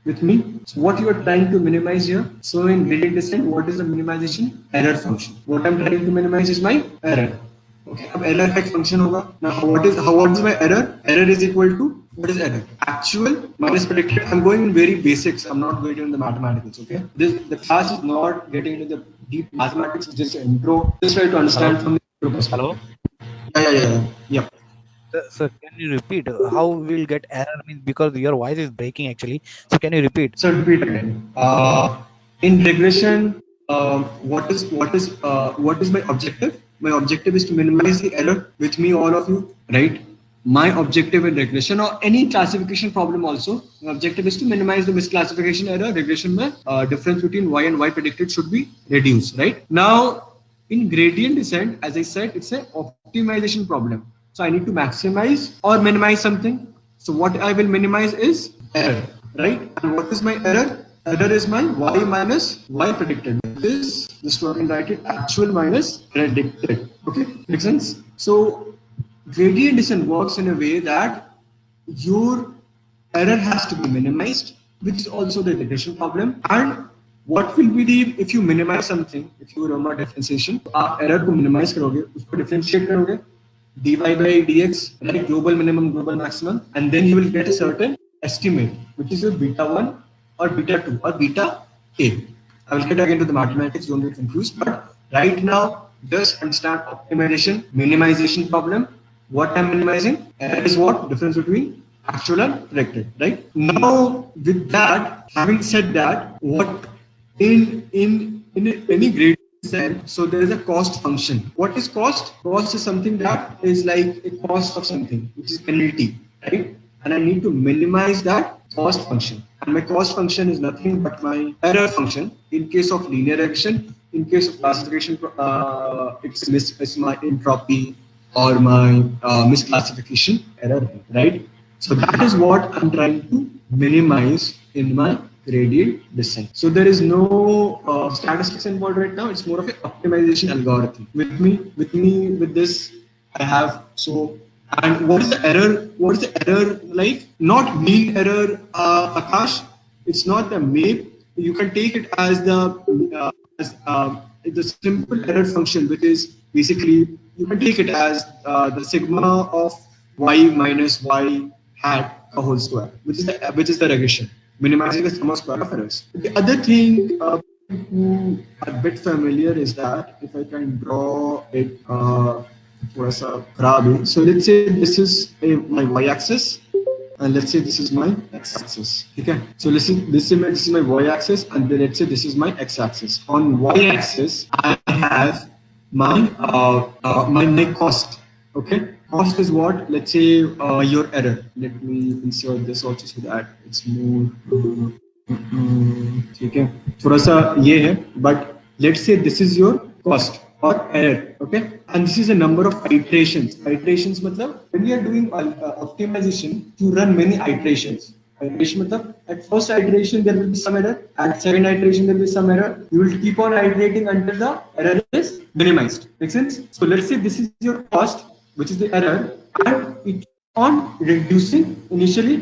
with me? So what you are trying to minimize here? So in gradient descent, what is the minimization? Error function. What I'm trying to minimize is my error. Okay, अब error का function होगा. Now what is my error? Error is equal to what is error? Actual minus predicted. I'm going in very basics. I'm not going into the mathematics. Okay, the class is not getting into the deep mathematics. It's just an intro. Just try to understand from the perspective. Hello. Yeah. So can you repeat how we'll get error? Means because your voice is breaking actually. So can you repeat? So repeat again. In regression, what is my objective? My objective is to minimize the error with me, all of you, right? My objective in regression or any classification problem also, my objective is to minimize the misclassification error. Regression mein difference between y and y predicted should be reduced, right? Now, in gradient descent, as I said, it's an optimization problem. So I need to maximize or minimize something. So what I will minimize is error, right? And what is my error? Error is my y minus y predicted. This one can write it actual minus predicted. Okay, makes sense? So gradient descent works in a way that your error has to be minimized, which is also the regression problem. And what will be the, if you minimize something, if you run a differentiation, error को minimize करोगे, उसको differentiate करोगे, dy by dx, right? Global minimum, global maximum, and then you will get a certain estimate, which is your beta 1 or beta 2 or beta a. I will get again to the mathematics, don't get confused. But right now, just understand optimization, minimization problem. What I'm minimizing is what? Difference between actual and predicted, right? Now, with that, having said that, what in any gradient descent, so there is a cost function. What is cost? Cost is something that is like a cost of something, which is penalty, right? And I need to minimize that cost function. And my cost function is nothing but my error function. In case of linear regression, in case of classification, it's my entropy or my misclassification error, right? So that is what I'm trying to minimize in my gradient descent. So there is no statistics involved right now. It's more of an optimization algorithm. With this, I have so. And what is the error? What is the error like? Not mean error, Akash. It's not the MAPE. You can take it as the simple error function, which is basically you can take it as the sigma of y minus y hat a whole square, which is the regression, minimizing the sum of square of errors. The other thing who are a bit familiar is that if I can draw it. So let's say this is my y-axis, and let's say this is my x-axis. Okay. So this is my y-axis, and then let's say this is my x-axis. On y-axis, I have my my cost. Okay. Cost is what? Let's say your error. Let me insert this also so that it's more. Okay. थोड़ा सा ये है, but let's say this is your cost. or error. Okay, and this is a number of iterations. Iterations matlab when you are doing optimization, you run many iterations. Iteration matlab at first iteration there will be some error, at second iteration there will be some error. You will keep on iterating until the error is minimized. Make sense? So let's say this is your cost, which is the error, and it on reducing initially,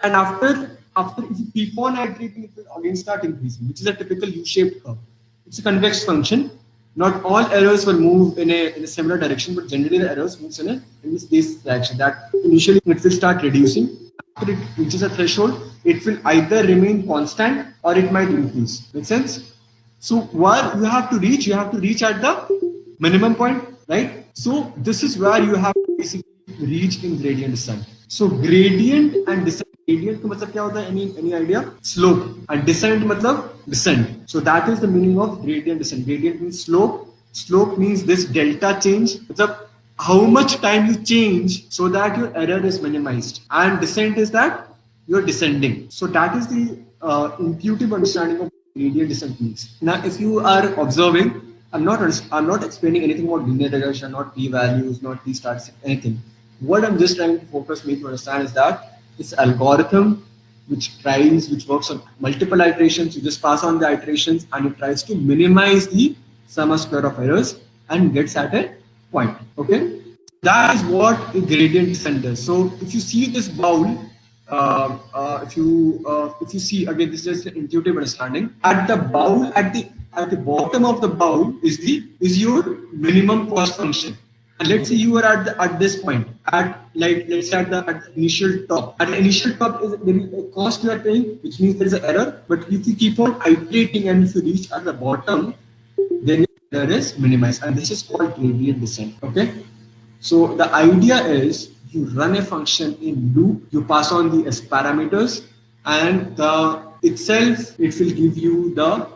and after if you keep on iterating, it will again start increasing, which is a typical U-shaped curve. It's a convex function. Not all errors will move in a similar direction, but generally the errors moves in this direction. That initially it will start reducing. After it reaches a threshold, it will either remain constant or it might increase. Make sense? So where you have to reach at the minimum point, right? So this is where you have to basically reach in gradient descent. So gradient and descent. Gradient का मतलब क्या होता है? Any idea? Slope. And descent मतलब descent. So that is the meaning of gradient descent. Gradient means slope. Slope means this delta change. मतलब how much time you change so that your error is minimized. And descent is that you're descending. So that is the intuitive understanding of gradient descent means. Now, if you are observing, I'm not explaining anything about linear regression, not p-values, not p-statistics, anything. What I'm just trying to focus me to understand is that this algorithm which works on multiple iterations, you just pass on the iterations and it tries to minimize the sum square of errors and gets at a point. Okay, that is what a gradient descent does. So if you see this bowl, if you see again, this is an intuitive understanding. At the bowl, at the bottom of the bowl is your minimum cost function. And let's say you are at this point, let's say at the initial top. At the initial top is a cost you are paying, which means there is an error. But if you keep on iterating and if you reach at the bottom, then your error is minimized, and this is called gradient descent. Okay, so the idea is you run a function in loop, you pass on the S parameters, and it will give you the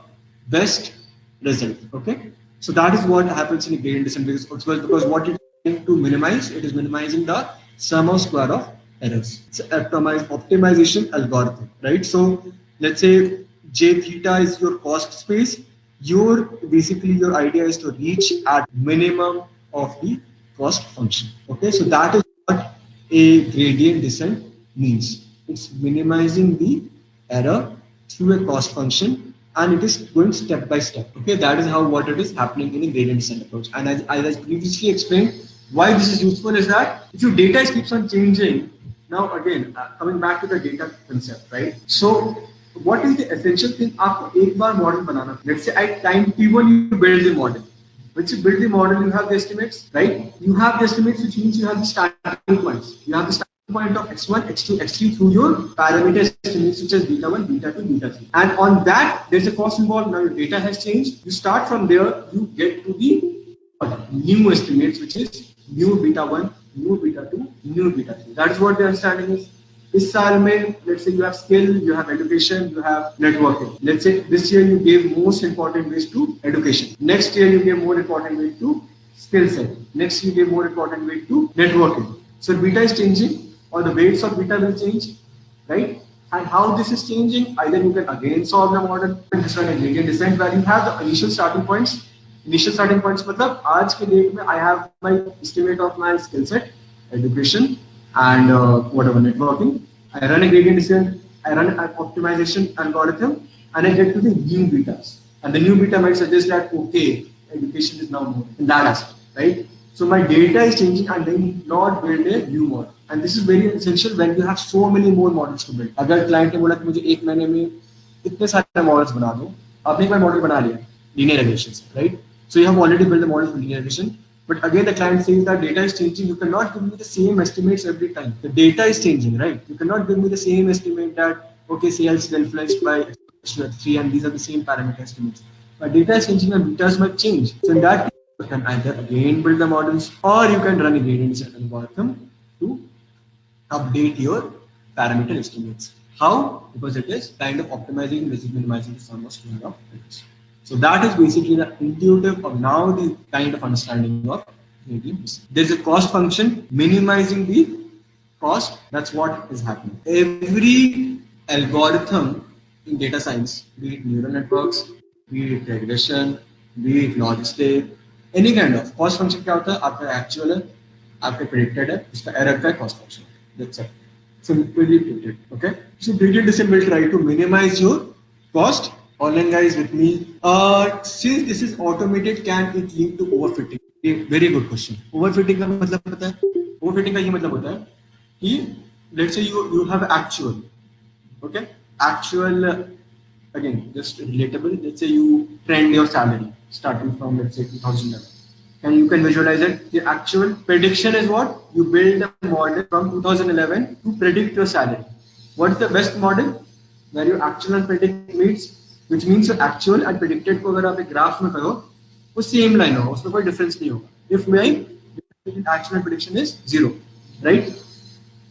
best result. Okay. So that is what happens in a gradient descent because what it is trying to minimize, it is minimizing the sum of square of errors. It's an optimization algorithm, right? So let's say J theta is your cost space. Basically your idea is to reach at minimum of the cost function. Okay, so that is what a gradient descent means. It's minimizing the error through a cost function, and it is going step by step. Okay, that is what it is happening in a gradient descent approach. And as I previously explained, why this is useful is that if your data keeps on changing, now again coming back to the data concept, right? So what is the essential thing? आपको एक बार model banana. Let's say at time t1 you build the model. Once you build the model, you have the estimates, right? You have the estimates, which means you have the starting points. You have the starting point of x1, x2, x3 through your parameter estimates, such as beta 1, beta 2, beta 3. And on that, there's a cost involved. Now your data has changed. You start from there, you get to the new estimates, which is new beta 1, new beta 2, new beta 3. That is what the understanding is. This साल में, let's say you have skill, you have education, you have networking. Let's say this year you gave most important weight to education. Next year you gave more important weight to skill set. Next you gave more important weight to networking. So beta is changing, or the weights of beta will change, right? And how this is changing, either you can again solve the model and just run a gradient descent where you have the initial starting points. Initial starting points मतलब आज के date में I have my estimate of my skill set, education, and whatever networking. I run a gradient descent, I run an optimization algorithm, and I get to the new betas. And the new beta might suggest that okay, education is now more in that aspect, right? So my data is changing, and then not build a new model. And this is very essential when you have so many more models to build. अगर client ने बोला कि मुझे एक महीने में इतने सारे models बना दो, आपने एक बार model बना लिया, linear regression, right? So you have already built the model for linear regression. But again, the client says that data is changing. You cannot give me the same estimates every time. The data is changing, right? You cannot give me the same estimate that, okay, sales is influenced by X3 and these are the same parameter estimates. But data is changing and betas might change. So in that case, you can either again build the models or you can run a gradient descent algorithm to update your parameter estimates. How? Because it is kind of optimizing, minimizing the sum of square of errors. So that is basically the intuitive or now the kind of understanding of gradient descent. There's a cost function minimizing the cost. That's what is happening. Every algorithm in data science, be it neural networks, be it regression, be it logistic, any kind of cost function क्या होता है, आपका actual है, आपका predicted है, इसका error का cost function, that's it, simply put it. Okay, so gradient descent will try to minimize your cost. Online guys with me. Since this is automated, can it lead to overfitting? Very good question. Overfitting का मतलब पता है? Overfitting का ये मतलब होता है कि let's say you have actual, okay, actual, again just relatable. Let's say you trend your salary starting from let's say 2011. And you can visualize it. The actual prediction is what? You build a model from 2011 to predict your salary. What is the best model? Where your actual and predict meets, which means your actual and predicted को अगर आप एक graph में करो, वो same line होगा, उसमें कोई डिफरेंस नहीं होगा. If my actual and prediction is 0, right?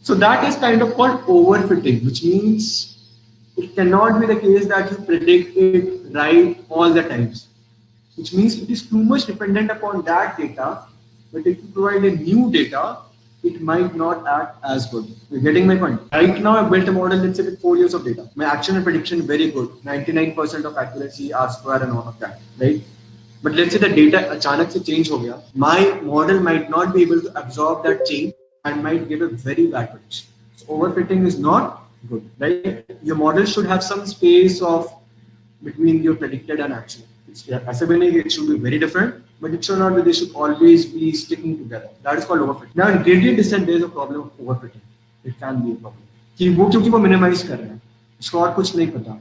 So that is kind of called overfitting, which means it cannot be the case that you predict it right all the times. Which means it is too much dependent upon that data, but if you provide a new data, it might not act as good. You're getting my point? Right now, I've built a model, let's say with 4 years of data. My action and prediction very good, 99% of accuracy, R square and all of that, right? But let's say the data अचानक से change हो गया, my model might not be able to absorb that change and might give a very bad prediction. So overfitting is not good, right? Your model should have some space of between your predicted and actual. It should be very different, but it should not be. They should always be sticking together. That is called overfitting. Now in gradient descent, there is a problem of overfitting. It can be a problem. कि वो क्योंकि वो minimize कर रहे हैं, उसको और कुछ नहीं पता.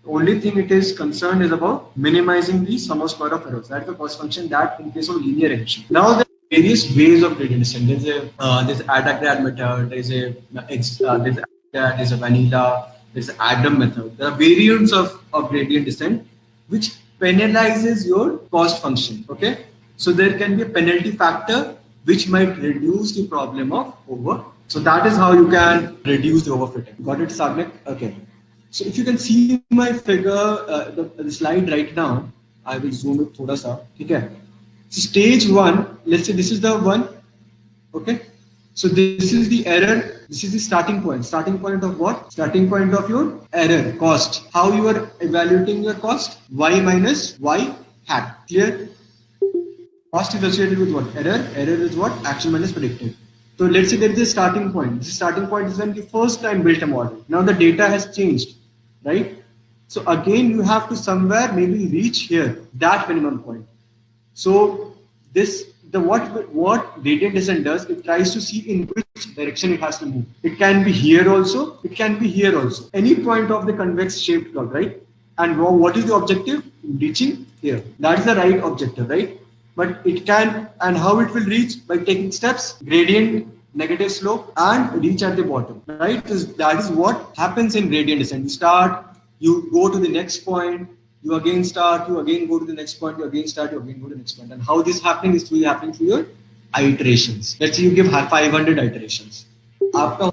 The only thing it is concerned is about minimizing the sum of square of errors. That is the cost function that in case of linear regression. Now there are various ways of gradient descent. There's ADA-grad method. There's a vanilla. There's an Adam method. There are variants of gradient descent which penalizes your cost function. Okay, so there can be a penalty factor which might reduce the problem of over. So that is how you can reduce the overfitting. Got it, Sagnik? Okay. So if you can see my figure, the slide right now, I will zoom it thoda sa. Okay. So stage 1, let's say this is the one. Okay. So this is the error. This is the starting point. Starting point of what? Starting point of your error, cost. How you are evaluating your cost? Y minus Y hat. Clear? Cost is associated with what? Error. Error is what? Actual minus predicted. So let's say there is a starting point. This starting point is when you first time built a model. Now the data has changed, right? So again, you have to somewhere maybe reach here, that minimum point. So what gradient descent does, it tries to see in which direction it has to move. It can be here also, it can be here also. Any point of the convex shaped curve, right? And what is the objective? Reaching here. That is the right objective, right? But it can, and how it will reach? By taking steps, gradient, negative slope, and reach at the bottom, right? That is what happens in gradient descent. You start, you go to the next point, you again start, you again go to the next point, you again start, you again go to the next point. And how this is happening is happening through your iterations. Let's say you give 500 iterations. After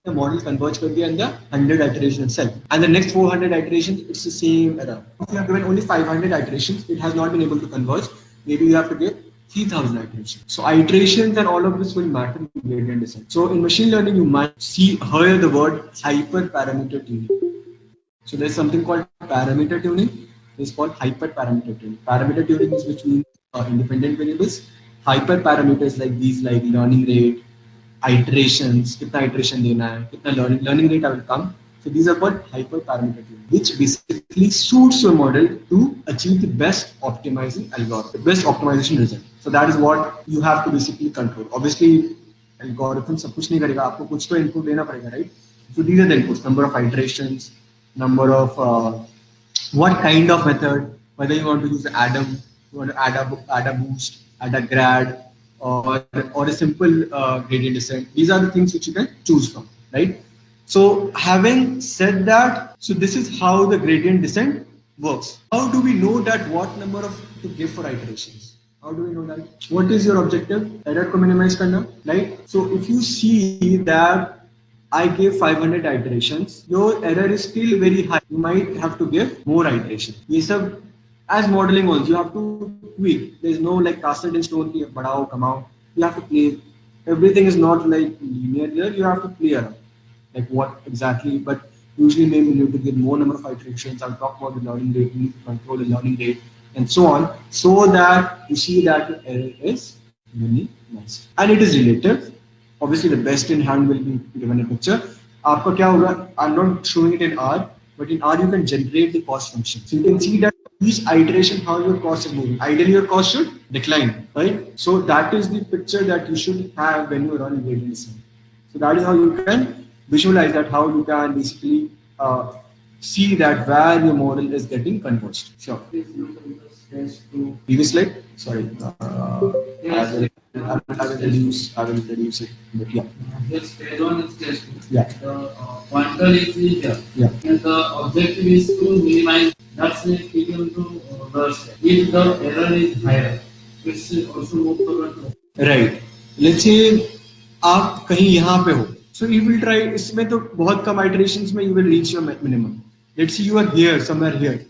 the model converge कर दिया in the 100 iteration itself. And the next 400 iterations, it's the same error. If you have given only 500 iterations, it has not been able to converge. Maybe you have to give 3000 iterations. So iterations and all of this will matter in gradient descent. So in machine learning, you might hear the word hyperparameter tuning. So there's something called parameter tuning. It's called hyperparameter tuning. Parameter tuning is between independent variables. Hyperparameters like these, like learning rate, iterations, kitna iteration dena hai, kitna learning rate I will come. So these are called hyperparameter tuning, which basically suits your model to achieve the best optimizing algorithm, the best optimization result. So that is what you have to basically control. Obviously, algorithm सब कुछ नहीं करेगा, आपको कुछ तो input देना पड़ेगा, right? So these are the inputs: number of iterations, number of what kind of method, whether you want to use Adam, you want to add a boost, add a grad, or a simple gradient descent. These are the things which you can choose from, right? So having said that, so this is how the gradient descent works. How do we know that what number of to give for iterations? How do we know that? What is your objective? Error ko minimize karna, right? So if you see that I gave 500 iterations, your error is still very high. You might have to give more iterations. Yes, as modeling also, you have to tweak. There is no like casted in stone, badao, come out. You have to play. Everything is not like linear here. You have to play around. Like what exactly, but usually maybe you need to give more number of iterations. I'll talk about the learning rate. You need to control the learning rate. and so on, so that you see that your error is minimized and it is relative. Obviously, the best in hand will be given a picture. आपका क्या होगा? I'm not showing it in R, but in R you can generate the cost function. So you can see that each iteration how your cost is moving. Ideally, your cost should decline, right? So that is the picture that you should have when you run gradient descent. So that is how you can visualize that, how you can basically see that where your model is getting converged. Sure. Please look at the stage to Previous slide. Sorry. I will reduce it. But yeah. here stage 1 and stage 2. Yeah. The pointer is here. Yeah. And the objective is to minimize. That's equal to the step. If the error is higher, it's also move forward to. Right. Let's say आप कहीं यहाँ पे हो. So you will try. इसमें तो बहुत कम iterations में you will reach your minimum. Let's say you are here, somewhere here,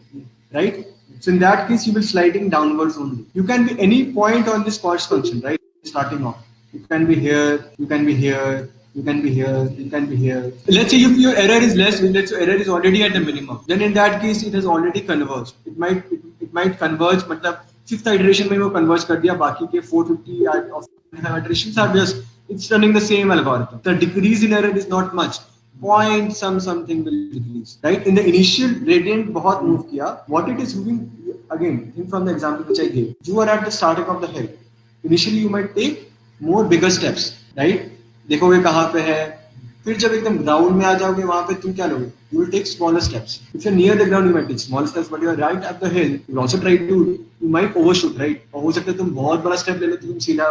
right? So in that case, you will sliding downwards only. You can be any point on this cost function, right? Starting off, you can be here, you can be here, you can be here, you can be here. Let's say if your error is less, let's say error is already at the minimum. Then in that case, it has already converged. It might converge. मतलब fifth iteration में वो converge कर दिया. बाकी के 450 of iterations are just it's running the same algorithm. The decrease in error is not much. Point something will decrease, right? In the initial gradient बहुत move किया. What it is moving again? Think from the example which I gave. You are at the starting of the hill. Initially you might take more bigger steps, right? देखोगे कहाँ पे है. फिर जब एकदम ground में आ जाओगे वहाँ पे तुम क्या लोगे? You will take smaller steps. If you're near the ground, you might take smaller steps, but you're right at the hill. You also try to, you might overshoot, right? और हो सकता है तुम बहुत बड़ा step ले लो तो तुम सीधा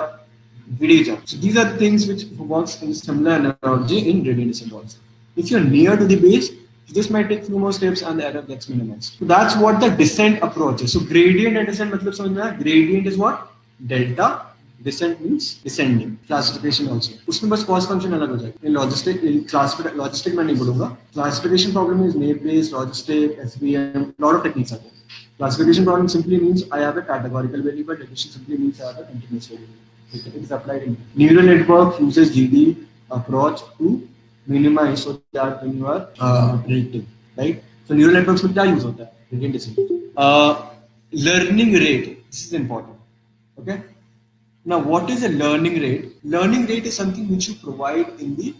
गिर जाओ. So these are the things which works in similar analogy in gradient descent also. If you're near to the base, you just might take few more steps and the error gets minimized. So that's what the descent approach is. So gradient and descent मतलब समझना है. Gradient is what? Delta. Descent means descending. Classification also. उसमें बस cost function अलग हो जाएगा. In logistic मैं नहीं बोलूँगा. Classification problem is name based, logistic, SVM, lot of techniques are there. Classification problem simply means I have a categorical variable. Division simply means I have a continuous variable. It is applied in neural network uses GD approach to minimize so that when you are predicting, right? So neural networks में क्या use होता है? Gradient descent. Learning rate. This is important. Okay. Now, what is a learning rate? Learning rate is something which you provide in the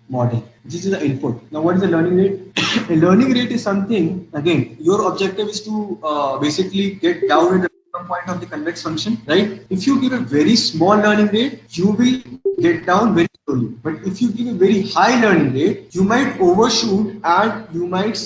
model. This is the input. Now, what is a learning rate? A learning rate is something, again, your objective is to basically get down at the point of the convex function, right? If you give a very small learning rate, you will get down very slowly. But if you give a very high learning rate, you might overshoot and you might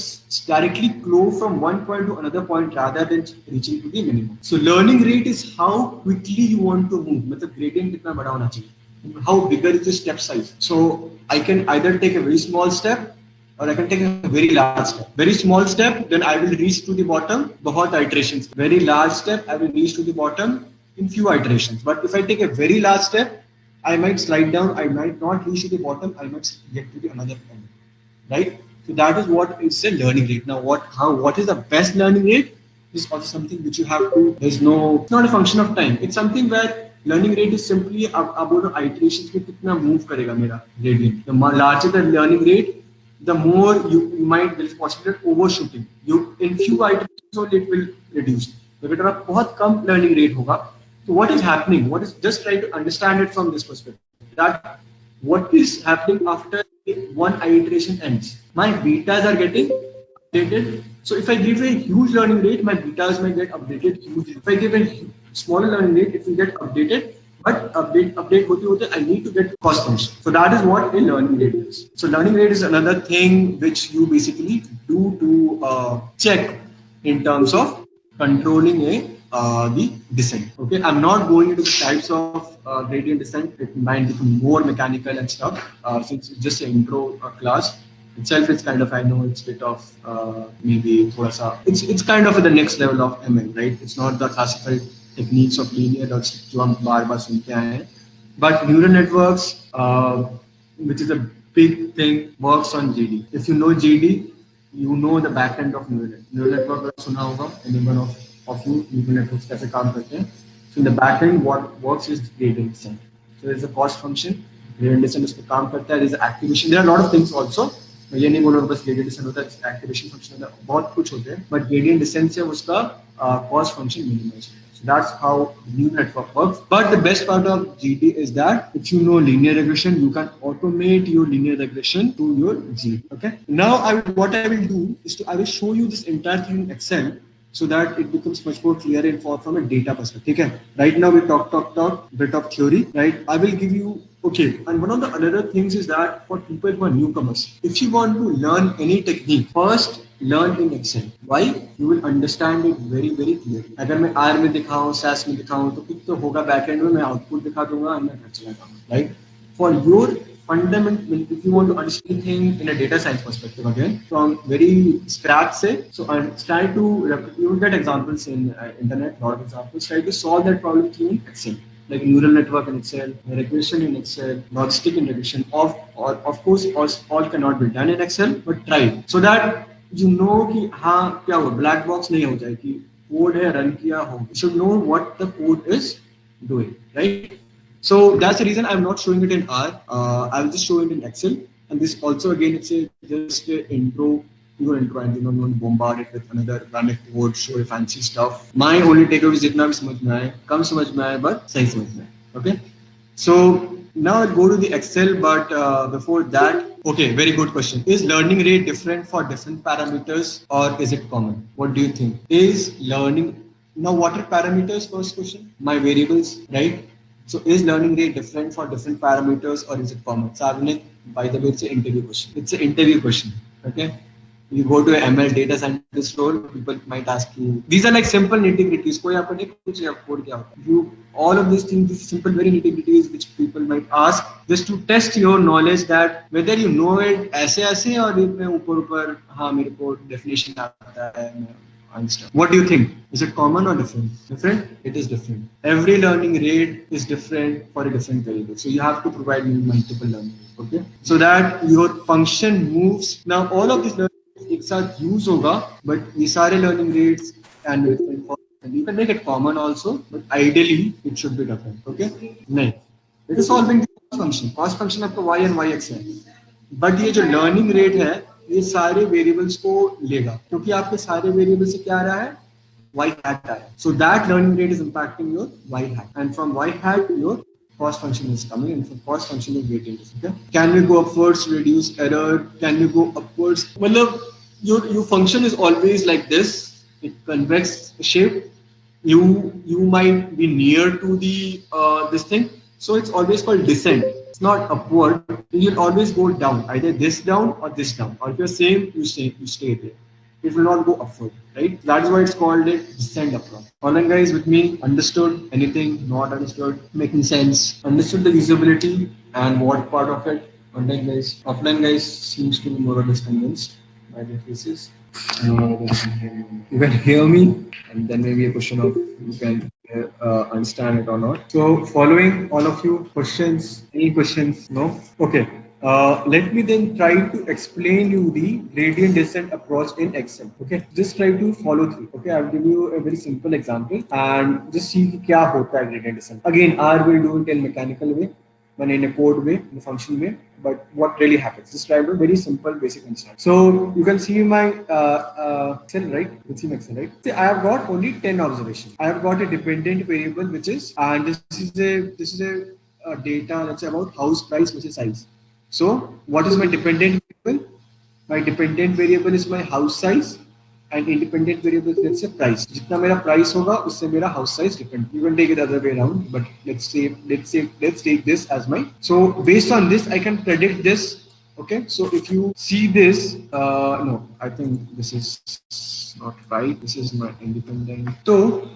directly flow from one point to another point rather than reaching to the minimum. So learning rate is how quickly you want to move. मतलब gradient कितना बड़ा होना चाहिए. How bigger is the step size. So I can either take a very small step or I can take a very large step. Very small step, then I will reach to the bottom, बहुत iterations. Very large step, I will reach to the bottom in few iterations. But if I take a very large step, I might slide down, I might not reach to the bottom, I might get to the another point, right? So that is what is a learning rate. Now, what is the best learning rate? This is also something which you have to. It's not a function of time. It's something where learning rate is simply about iterations में कितना move करेगा मेरा gradient. The larger the learning rate, the more you might there is possibility of overshooting. You in few iterations only it will reduce. But अगर आप बहुत कम learning rate होगा, so what is happening? What is just try to understand it from this perspective. That what is happening after one iteration ends? My betas are getting updated. So if I give a huge learning rate, my betas might get updated hugely. If I give a smaller learning rate, it will get updated. But update hote I need to get cost function. So that is what a learning rate is. So learning rate is another thing which you basically do to check in terms of controlling the descent. Okay, I'm not going into the types of gradient descent. It might become more mechanical and stuff. Since it's just an intro class itself, it's kind of, I know it's a bit of maybe thoda sa. It's kind of at the next level of ML, right? It's not the classical techniques of linear logic जो हम बार-बार सुनते आए हैं. But neural networks, which is a big thing, works on GD. If you know GD, you know the back end of neural network. Neural network अगर सुना होगा, anyone of you neural networks कैसे काम करते हैं. So in the back end, what works is gradient descent. So there is a cost function. Gradient descent उस पर काम करता है. There is activation. There are a lot of things also. मैं ये नहीं बोल रहा हूँ बस gradient descent होता है, activation function होता है, बहुत कुछ होते हैं. But gradient descent से उसका cost function minimized. So that's how the neural network works. But the best part of GD is that if you know linear regression, you can automate your linear regression to your GD. Okay. Now what I will do is I will show you this entire thing in Excel so that it becomes much more clear and from a data perspective. Okay. Right now we talk bit of theory. Right. I will give you. Okay, and one of the other things is that for people who are newcomers, if you want to learn any technique, first learn in Excel. Why? You will understand it very very clearly. अगर मैं R में दिखाऊँ, SAS में दिखाऊँ, तो कुछ तो होगा backend में मैं output दिखा दूँगा और मैं घर चला जाऊँगा. Right? For your fundamental, if you want to understand things in a data science perspective again from very scratch say, so try to you will get examples in internet, lot of examples. Try to solve that problem through Excel. Like neural network in Excel, regression in Excel, logistic in regression. Of course, all cannot be done in Excel, but try so that you know कि हाँ क्या हो black box नहीं हो जाए कि code है run किया हो. You should know what the code is doing, right? So that's the reason I'm not showing it in R. I will just show it in Excel. And this also again it's just a intro. Your intro and you don't bombard it with another run a code, show a fancy stuff. My only takeaway is जितना भी समझ में आए, कम समझ में आए, but सही समझ में आए. Okay. So now I'll go to the Excel, but before that, okay, very good question. Is learning rate different for different parameters or is it common? What do you think? Is learning now what are parameters? First question. My variables, right? So is learning rate different for different parameters or is it common? Sarvnik, by the way, it's an interview question. It's an interview question. Okay. You go to an ML data scientist role, people might ask you. These are like simple nitty-gritties. कोई आपको नहीं पूछेगा code क्या होता है. You all of these things, these simple very nitty-gritties which people might ask just to test your knowledge that whether you know it ऐसे और इसमें ऊपर हाँ मेरे को definition आता है मैं understand. What do you think? Is it common or different? Different? It is different. Every learning rate is different for a different variable. So you have to provide multiple learning rates. Okay. So that your function moves. Now all of these learning rates एक साथ use होगा, but ये सारे learning rates can be different for. And you can make it common also, but ideally it should be different. Okay. नहीं. It is solving the cost function. Cost function आपका y and y x है. But ये जो learning rate है ये सारे variables को लेगा क्योंकि आपके सारे वेरिएबल से क्या आ रहा है y hat आ रहा है. So that learning rate is impacting your y hat, and from y hat your cost function is coming, and from cost function is weighting. Okay? Can we go upwards to reduce error? Can we go upwards? Well, your function is always like this. It convex shape. You might be near to the this thing, so it's always called descent. It's not upward. You'll always go down, either this down or this down. Or if you're same, you stay there. It will not go upward, right? That's why it's called it descent upward. Online guys with me, understood anything? Not understood? Making sense? Understood the usability and what part of it? Online guys, offline guys seems to be more or less convinced by their faces. You can hear me, and then maybe a question of you can understand it or not. So following all of you questions, any questions? No? Okay. Let me then try to explain you the gradient descent approach in Excel. Okay, just try to follow through. Okay, I'll give you a very simple example and just see क्या होता है gradient descent. Again, R will do it in mechanical way, but in a code way, in a function way. But what really happens? Just try to very simple, basic understanding. So you can see my Excel, right? You can see my Excel, right? See, I have got only 10 observations. I have got a dependent variable which is, and this is a data, let's say about house price versus size. So what is my dependent variable? My dependent variable is my house size, and independent variable is let's say price. जितना मेरा price होगा उससे मेरा house size depend. You can take it the other way around, but let's take this as my. So based on this, I can predict this. Okay, so if you see this, no, I think this is not right. This is my independent. So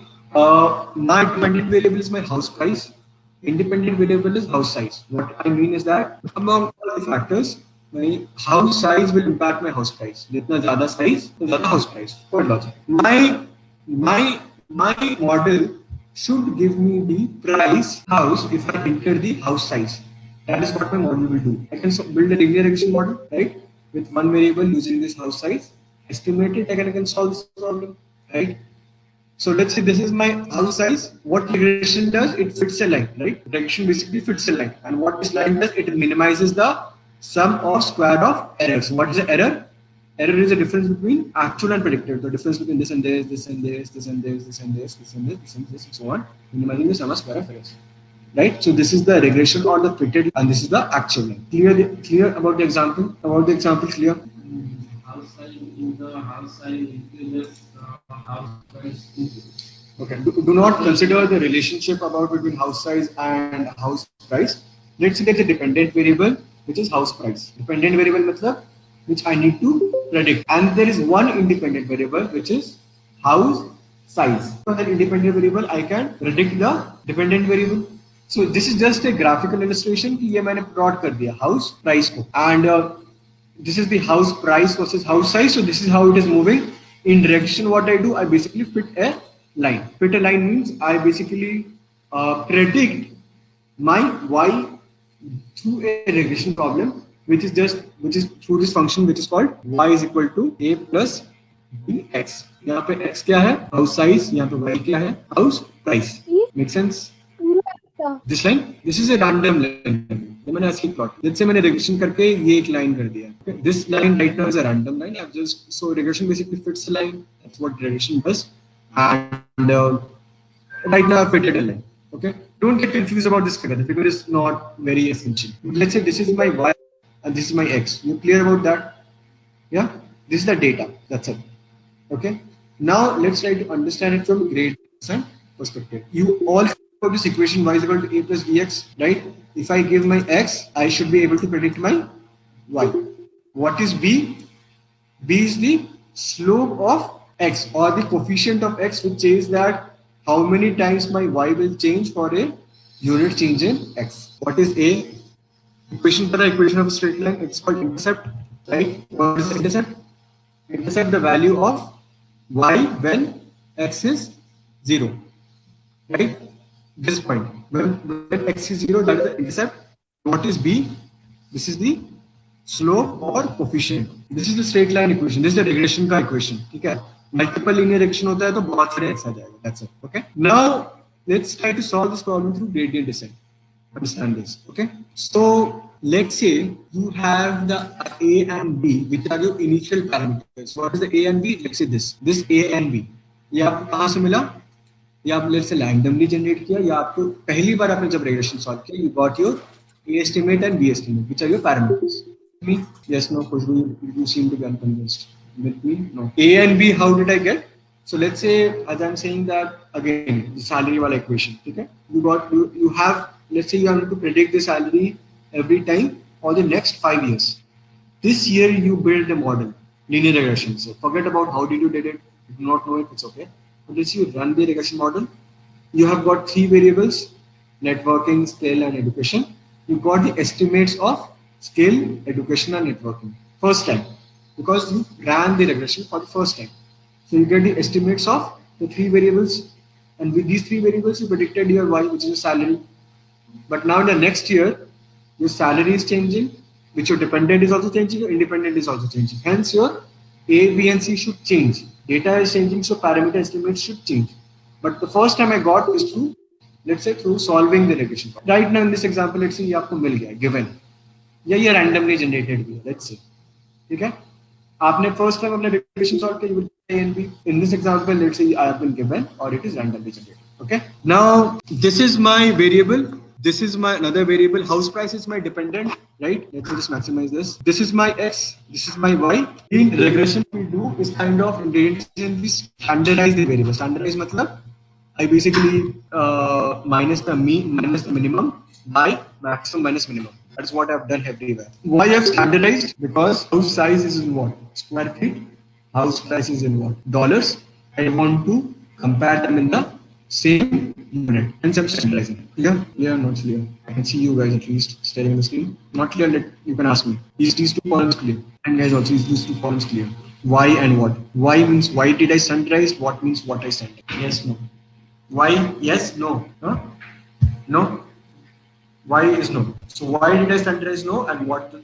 my dependent variable is my house price. Independent variable is house size. What I mean is that among all the factors, my house size will impact my house price. जितना ज़्यादा size, तो ज़्यादा house price. What logic? My model should give me the price house if I enter the house size. That is what my model will do. I can build a linear regression model, right? With one variable using this house size, estimate it, I can solve this problem, right? So let's say this is my house size. What regression does? It fits a line, right? Regression basically fits a line. And what this line does? It minimizes the sum of square of errors. What is the error? Error is the difference between actual and predicted. The difference between this and this, this and this, this and this, this and this, this and this, this and this, and so on. Minimizing the sum of square of errors. Right? So this is the regression or the fitted, and this is the actual line. Clear about the example? About the example, clear? House size in the house size increases house price increases. Okay. Do not consider the relationship about between house size and house price. Let's say there's a dependent variable which is house price. Dependent variable matlab which I need to predict, and there is one independent variable which is house size. For that independent variable, I can predict the dependent variable. So this is just a graphical illustration कि ये मैंने plot कर दिया house price को, and this is the house price versus house size. So this is how it is moving in direction. What I do, I basically fit a line. Fit a line means I basically predict my y through a regression problem, which is through this function which is called y is equal to a plus bx. यहाँ पे x क्या है? House size. यहाँ पे y क्या है? House price. Make sense? This line, this is a random line. ये मैंने ऐसे plot. Let's say मैंने regression करके ये एक line कर दिया. Okay? This line right now is a random line. I've just so regression basically fits the line. That's what regression does. And right now I've fitted a line. Okay. Don't get confused about this figure. The figure is not very essential. Let's say this is my y and this is my x. You clear about that? Yeah. This is the data. That's it. Okay. Now let's try to understand it from gradient descent perspective. You all know this equation y is equal to a plus bx, right? If I give my x, I should be able to predict my y. What is b? B is the slope of x or the coefficient of x, which says that how many times my y will change for a unit change in x. What is a? Equation for the equation of a straight line. It's called intercept, right? What is the intercept? Intercept the value of y when x is 0, right? This point. When x is 0, that is the intercept. What is b? This is the slope or coefficient. This is the straight line equation. This is the regression का equation. ठीक है? Multiple linear regression होता है तो बहुत सारे x आ जाएगा. That's it. Okay. Now let's try to solve this problem through gradient descent. Understand this. Okay. So let's say you have the a and b, which are your initial parameters. What is the a and b? Let's say this a and b. ये आपको कहाँ से मिला? ये आप let's say randomly generate किया, या आपको पहली बार आपने जब regression solve किया, you got your a estimate and b estimate, which are your parameters. Me? Yes, no, Khushbu, you seem to be unconvinced. With me? No. A and B, how did I get? So let's say, as I'm saying that again, the salary wala equation. Okay? You have, let's say you have to predict the salary every time for the next 5 years. This year you build a model, linear regression. So forget about how did you did it. You do not know it, it's okay. But let's say you run the regression model. You have got 3 variables: networking, skill, and education. You got the estimates of skill, education, and networking first time, because you ran the regression for the first time. So you get the estimates of the 3 variables, and with these 3 variables you predicted your y, which is your salary. But now in the next year, your salary is changing, which your dependent is also changing, your independent is also changing. Hence your A, B, and C should change. Data is changing, so parameter estimates should change. But the first time I got is through, let's say, through solving the regression. Right now in this example, let's say ये आपको मिल गया given. या ये randomly generated भी है, let's say. ठीक है? आपने first time अपने regression solve किया, you will get A and B. In this example, let's say I have been given or it is randomly generated. Okay? Now this is my variable. This is my another variable. House price is my dependent, right? Let's just maximize this. This is my x. This is my y. In regression, we do is kind of we standardize the variable. Standardize matlab I basically minus the mean minus the minimum by maximum minus minimum. That is what I've done everywhere. Why I've standardized? Because house size is in what? Square feet. House price is in what? Dollars. I want to compare them in the same unit. And some standardizing. Clear? Clear? Not clear. I can see you guys at least staring at the screen. Not clear? You can ask me. Is these 2 columns clear? And guys also, is these 2 columns clear? Why and what? Why means why did I standardize? What means what I standardized? Yes, no. Why? Yes, no. Huh? No. Why is no. So why did I standardize no and what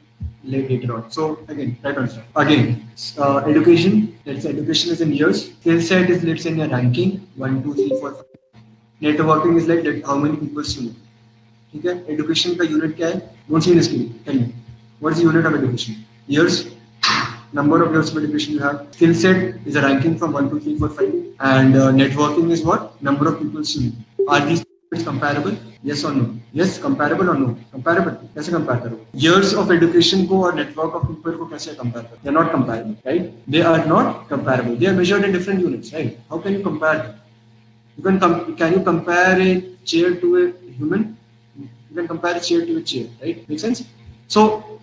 later on? So again, try to understand. Again, education. Let's say education is in years. Skill set is let's say in a ranking 1, 2, 3, 4, 5. Networking is like how many people you know. Okay. Education का unit क्या है? Don't see in the screen. Tell me. What is the unit of education? Years. number of years of education you have. Skill set is a ranking from 1, 2, 3, 4, 5. And networking is what? Number of people you know. Are these comparable? Yes or no? Yes, comparable or no? Comparable. कैसे compare करो? Years of education को और network of people को कैसे compare करो? They are not comparable, right? They are not comparable. They are measured in different units, right? How can you compare them? Can you compare a chair to a human? You can compare a chair to a chair, right? Make sense? So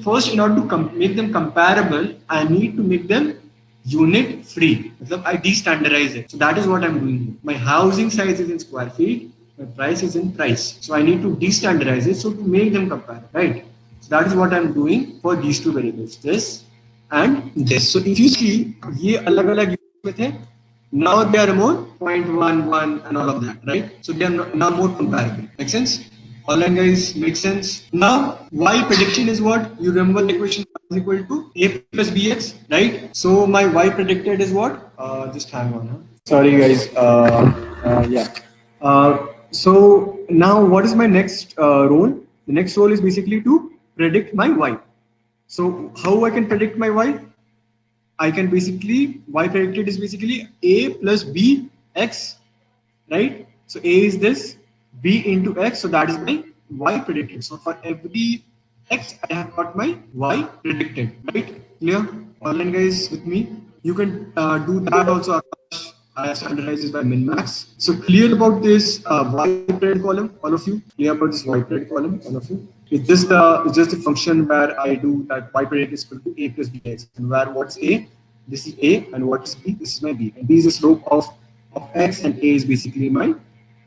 first, in order to make them comparable, I need to make them unit free. I de-standardize it. So that is what I'm doing here. My housing size is in square feet. My price is in price. So I need to de-standardize it so to make them comparable, right? So that is what I'm doing for these two variables, this and this. So if you see, ये अलग-अलग units में थे. Now they are more 0.11 and all of that, right? So they are now more comparable. Make sense? All right, guys, makes sense. Now, y prediction is what? You remember the equation is equal to a plus bx, right? So my y predicted is what? Just hang on. Huh? Sorry, guys. Yeah. So now, what is my next role? The next role is basically to predict my y. So how I can predict my y? I can basically, y predicted is basically a plus b x, right? So a is this, b into x, so that is my y predicted. So for every x, I have got my y predicted, right? Clear? Online guys with me? You can do that also. I have standardized this by min-max. So clear about this y predicted column, all of you? Clear about this y predicted column, all of you? It's just a function where I do that y predict is equal to a plus bx, and where what's a? This is a, and what is b? This is my b, and b is the slope of x, and a is basically my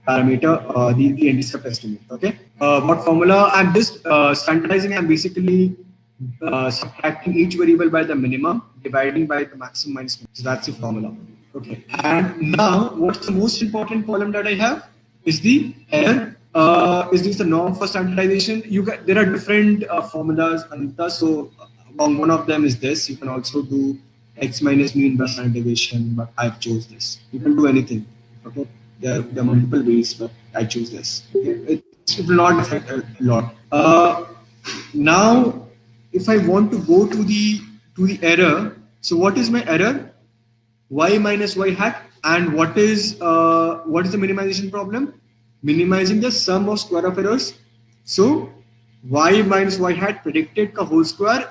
parameter, the intercept estimate. Okay. What formula? I'm just standardizing. I'm basically subtracting each variable by the minimum, dividing by the maximum minus minimum. So that's the formula. Okay. And now, what's the most important column that I have is the error. Is this the norm for standardization? There are different formulas, Anita. So one of them is this. You can also do x minus mean by standardization, but I've chose this. You can do anything. Okay. There are multiple ways, but I choose this. Okay? It will not affect a lot. Now, if I want to go to the error, so what is my error? Y minus y hat, and what is the minimization problem? Minimizing the sum of square of errors. So y minus y hat predicted ka whole square,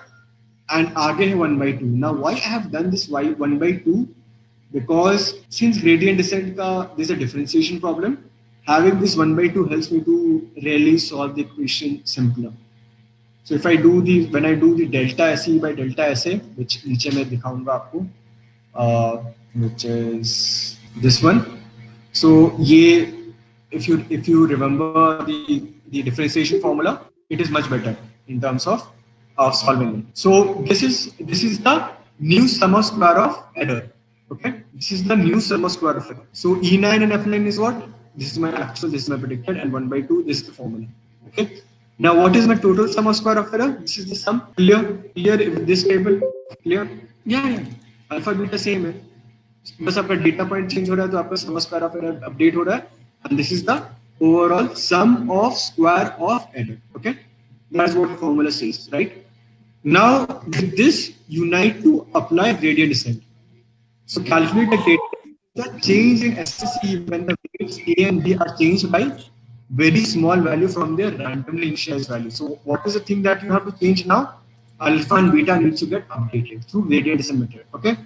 and आगे है 1/2. Now why I have done this y 1/2? Because since gradient descent there's a differentiation problem, having this 1/2 helps me to really solve the equation simpler. So if I do when I do the delta SE by delta SA, which नीचे मैं दिखाऊंगा आपको, which is this one. So if you remember the differentiation formula, it is much better in terms of solving it. So this is the new sum of square of error. Okay, this is the new sum of square of error. So E9 and F9 is what? This is my actual, this is my predicted, and 1/2, this is the formula. Okay. Now what is my total sum of square of error? This is the sum. Clear with this table? Clear? Yeah. Alpha beta same है. बस आपका data point change हो रहा है तो आपका sum of square of error update हो रहा है. And this is the overall sum of square of error. Okay. That's what the formula says, right? Now with this, you need to apply gradient descent. So calculate the change in SSE when the weights A and B are changed by very small value from their randomly initialized value. So what is the thing that you have to change now? Alpha and beta needs to get updated through gradient descent method. Okay.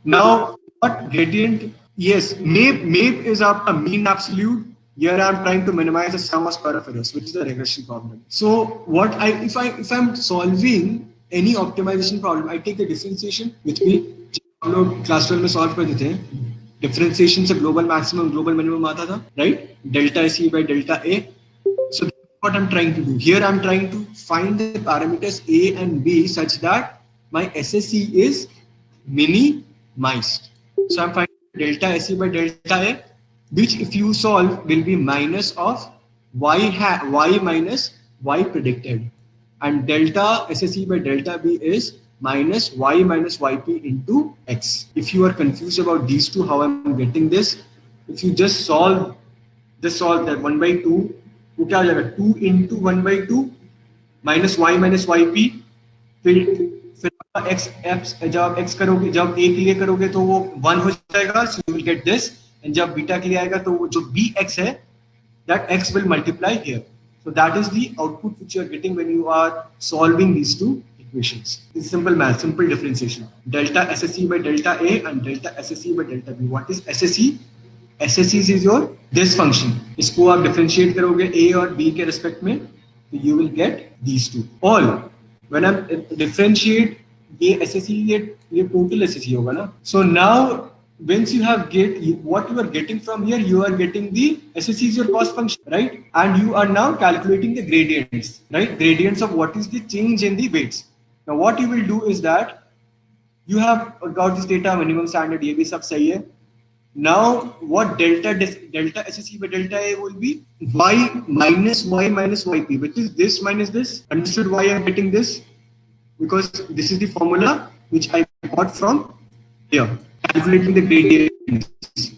Now what gradient? Yes, MAPE is a mean absolute. Here I am trying to minimize the sum of square of errors, which is the regression problem. So what if I'm solving any optimization problem, I take the differentiation, which we class 12 में solve कर देते हैं. Differentiation से global maximum, global minimum आता था, right? Delta SE by delta A. So that's what I'm trying to do. Here I'm trying to find the parameters A and B such that my SSE is minimized. So I'm finding delta SE by delta A, which if you solve will be minus of y minus y predicted, and delta SSE by delta B is minus y minus yp into x. If you are confused about these two, how I'm getting this, if you just solve that 1/2, वो क्या हो जाएगा? 2 into 1/2 minus y minus yp, फिर x जब आप x करोगे, जब a के लिए करोगे तो वो 1 हो जाएगा, so you will get this, and जब बीटा के लिए आएगा तो वो जो bx है, that x will multiply here. So that is the output which you are getting when you are solving these two equations. It's simple math, simple differentiation. Delta SSE by delta A and delta SSE by delta B. What is SSE? SSE is your this function. इसको आप differentiate करोगे A और B के respect में, so you will get these two. All when I differentiate ये SSE, ये total SSE होगा ना. So now once you have what you are getting from here, you are getting the SSE is your cost function, right? And you are now calculating the gradients, right? Gradients of what is the change in the weights. Now what you will do is that you have got this data, minimum standard, ये भी सब सही है. Now what delta SSE by delta A will be y minus yp, which is this minus this. Understood why I am getting this? Because this is the formula which I got from here. Calculating the gradients.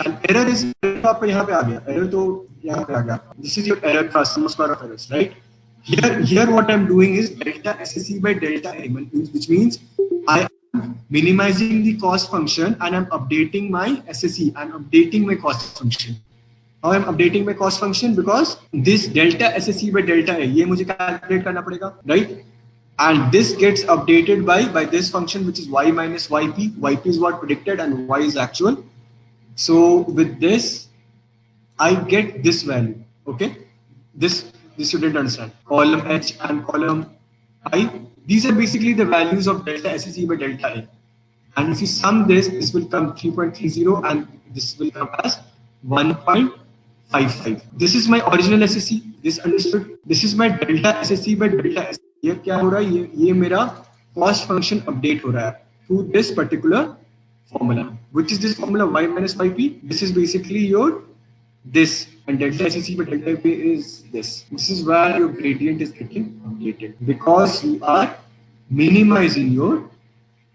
And error is तो आपका यहाँ पे आ गया. Error तो यहाँ पे आ गया. This is your error class, sum square of errors, right? Here what I'm doing is delta SSE by delta A, which means I am minimizing the cost function and I'm updating my SSE. I'm updating my cost function. How I'm updating my cost function? Because this delta SSE by delta A, ये मुझे calculate करना पड़ेगा, right? And this gets updated by this function, which is y minus yp. Yp is what predicted and y is actual. So with this, I get this value. Okay, this you didn't understand. Column H and column I. These are basically the values of delta SSE by delta A. And if you sum this will come 3.30 and this will come as 1.55. This is my original SSE. This understood. This is my delta SSE by delta S. ये क्या हो रहा है? ये मेरा cost function update हो रहा है through this particular formula. Which is this formula? Y minus yp. This is basically your this, and delta SSE by delta p is this. This is where your gradient is getting updated because you are minimizing your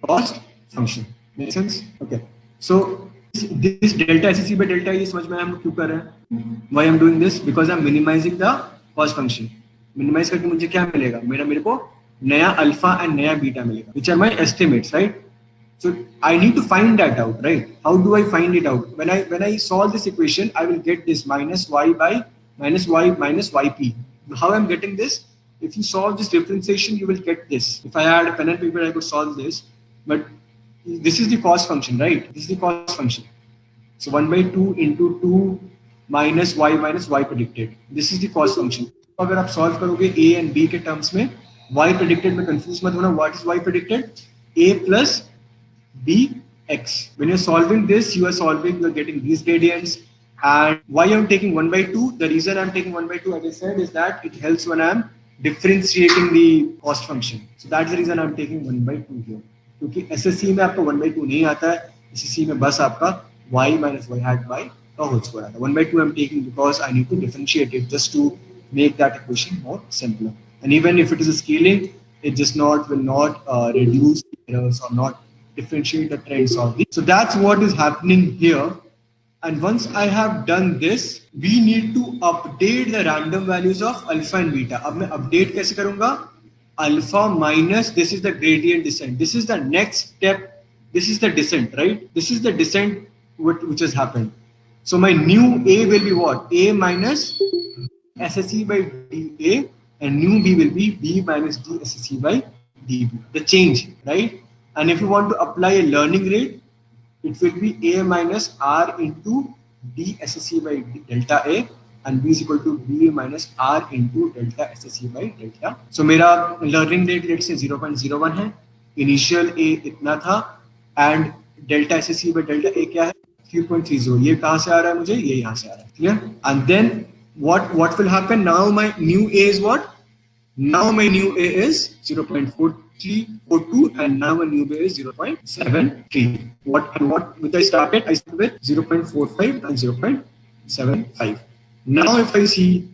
cost function. Make sense? Okay. So this delta SSE by delta ये समझ में हम क्यों कर रहे हैं? Why I'm doing this? Because I'm minimizing the cost function. Minimize करके मुझे क्या मिलेगा? मेरे को नया अल्फा एंड नया बीटा मिलेगा, which are my estimates, right? So I need to find that out, right? How do I find it out? When I solve this equation, I will get this minus y by minus y minus yp. How I'm getting this? If you solve this differentiation, you will get this. If I had a pen and paper, I could solve this. But this is the cost function, right? This is the cost function. So 1 by 2 into 2 minus y predicted. This is the cost function. अगर आप solve करोगे a and b के terms में, y predicted में confuse मत होना. What is y predicted? a plus bx. When you're solving this, you are getting these gradients. And why I'm taking 1 by 2? The reason I'm taking 1 by 2, as I said, is that it helps when I'm differentiating the cost function. So that's the reason I'm taking 1 by 2 here. क्योंकि SSE में आपको 1 by 2 नहीं आता है, SSE में बस आपका y minus y hat by का whole square आता है. 1 by 2 I'm taking because I need to differentiate it just to make that equation more simpler. And even if it is a scaling, it just will not reduce errors or not differentiate the trends or the. So that's what is happening here. And once I have done this, we need to update the random values of alpha and beta. अब मैं update कैसे करूँगा? Alpha minus, this is the gradient descent. This is the next step. This is the descent, right? This is the descent which has happened. So my new A will be what? A minus SSE by dA, and new B will be B minus D SSE by dB. The change, right? And if you want to apply a learning rate, it will be A minus R into D SSE by delta A, and B is equal to B minus R into delta SSE by delta. So मेरा learning rate let's say 0.01 है, initial A इतना था, and delta SSE by delta A क्या है? 3.30. ये कहाँ से आ रहा है मुझे? ये यहाँ से आ रहा है. Clear? And then what will happen? Now my new A is what? Now my new A is 0.4342, and now my new A is 0.73. What with I started? I started with 0.45 and 0.75. Now if I see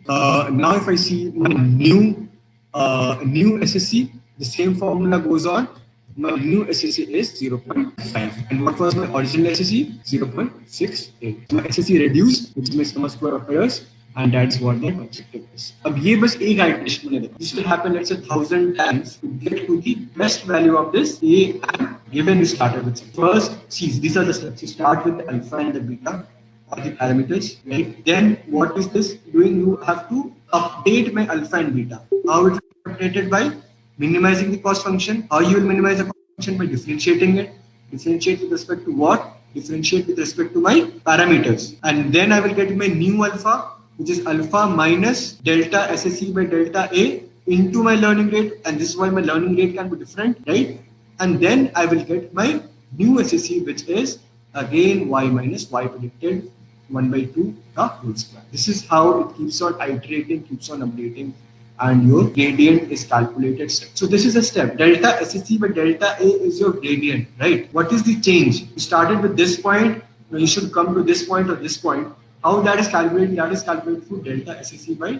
my new SSE, the same formula goes on. My new SSE is 0.5, and what was my original SSE? 0.68. My SSE reduced, which is my sum square of errors, and that's what the objective is. अब ये बस एक iteration मैंने देखा. This will happen let's say 1,000 times to get to the best value of this A and given we started with some. First, see these are the steps. You start with the alpha and the beta or the parameters, right? Then what is this doing? You have to update my alpha and beta. How it will be updated? By minimizing the cost function. How you will minimize the cost function? By differentiating it. Differentiate with respect to what? Differentiate with respect to my parameters, and then I will get my new alpha, which is alpha minus delta SSE by delta A into my learning rate, and this is why my learning rate can be different, right? And then I will get my new SSE, which is again y minus y predicted 1 by 2 the whole square. This is how it keeps on iterating, keeps on updating, and your gradient is calculated step. So this is a step. Delta SSE by delta A is your gradient, right? What is the change? You started with this point, now you should come to this point or this point. How that is calculated? That is calculated through delta SSE by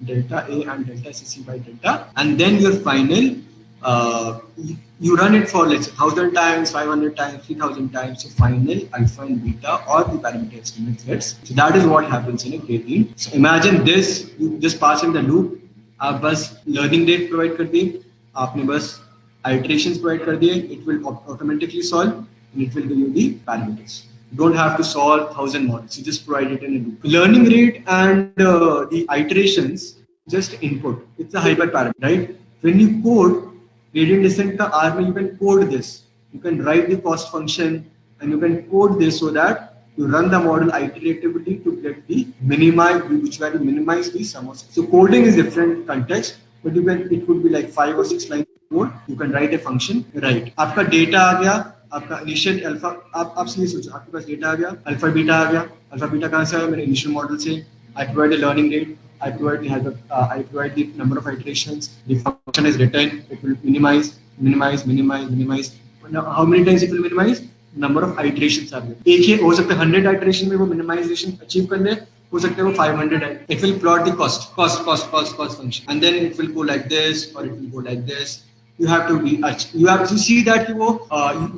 delta A and delta SSE by delta, and then your final you run it for let's say 1,000 times, 500 times, 3,000 times. So final alpha and beta or the parameter estimates gets. So that is what happens in a gradient. So imagine this, you just pass in the loop. आप बस learning rate provide कर दिए, आपने बस iterations provide कर दिए, it will automatically solve and it will give you the parameters. You don't have to solve 1,000 models, you just provide it in a loop. Learning rate and the iterations just input. It's a hyperparameter, right? When you code gradient descent ka R mein, you can code this. You can write the cost function and you can code this so that you run the model iteratively to get the minimize, which value minimize the sum of. So coding is different context, but you can, it could be like 5 or 6 lines of code. You can write a function, right? आपका data आ गया, आपका initial alpha, आप ये सोचो, आपके पास data आ गया, alpha beta आ गया, alpha beta कहाँ से आया? मेरे initial model से. I provide the learning rate, I provide the number of iterations. The function is written, it will minimize. Now, how many times it will minimize? Number of iterations are there. एक ही हो सकता है 100 iteration में वो minimization achieve कर ले, हो सकता है वो 500. It will plot the cost function, and then it will go like this or it will go like this. You have to see that वो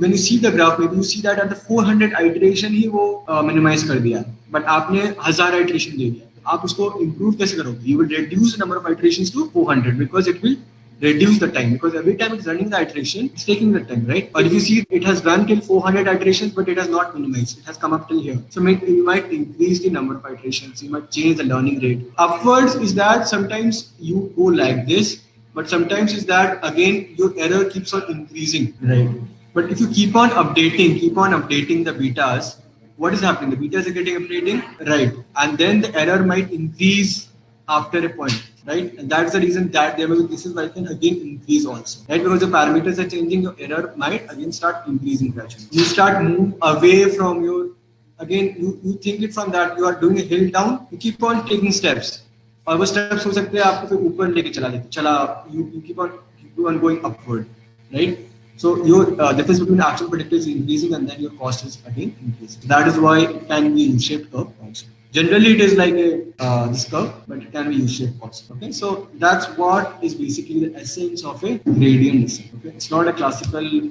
when you see the graph, maybe you see that at the 400 iteration ही वो minimize कर दिया, but आपने 1000 iteration दे दिया. आप उसको improve कैसे करोगे? You will reduce the number of iterations to 400 because it will reduce the time, because every time it's running the iteration, it's taking the time, right? Or if you see it has run till 400 iterations, but it has not minimized, it has come up till here. So you might increase the number of iterations, you might change the learning rate. Upwards is that sometimes you go like this, but sometimes is that again your error keeps on increasing, right? But if you keep on updating the betas, what is happening? The betas are getting updating, right? And then the error might increase after a point, right? And that's the reason that this is why it can again increase also, right? Because the parameters are changing, your error might again start increasing gradually. You start move away from your, again, you think it from that you are doing a hill down, you keep on taking steps. और वो steps हो सकते हैं आपको फिर ऊपर लेके चला you keep on going upward, right? So your difference between actual predictor is increasing and then your cost is again increasing. That is why it can be U-shaped curve also. Generally, it is like a this curve, but it can be U-shaped also. Okay, so that's what is basically the essence of a gradient descent. Okay, it's not a classical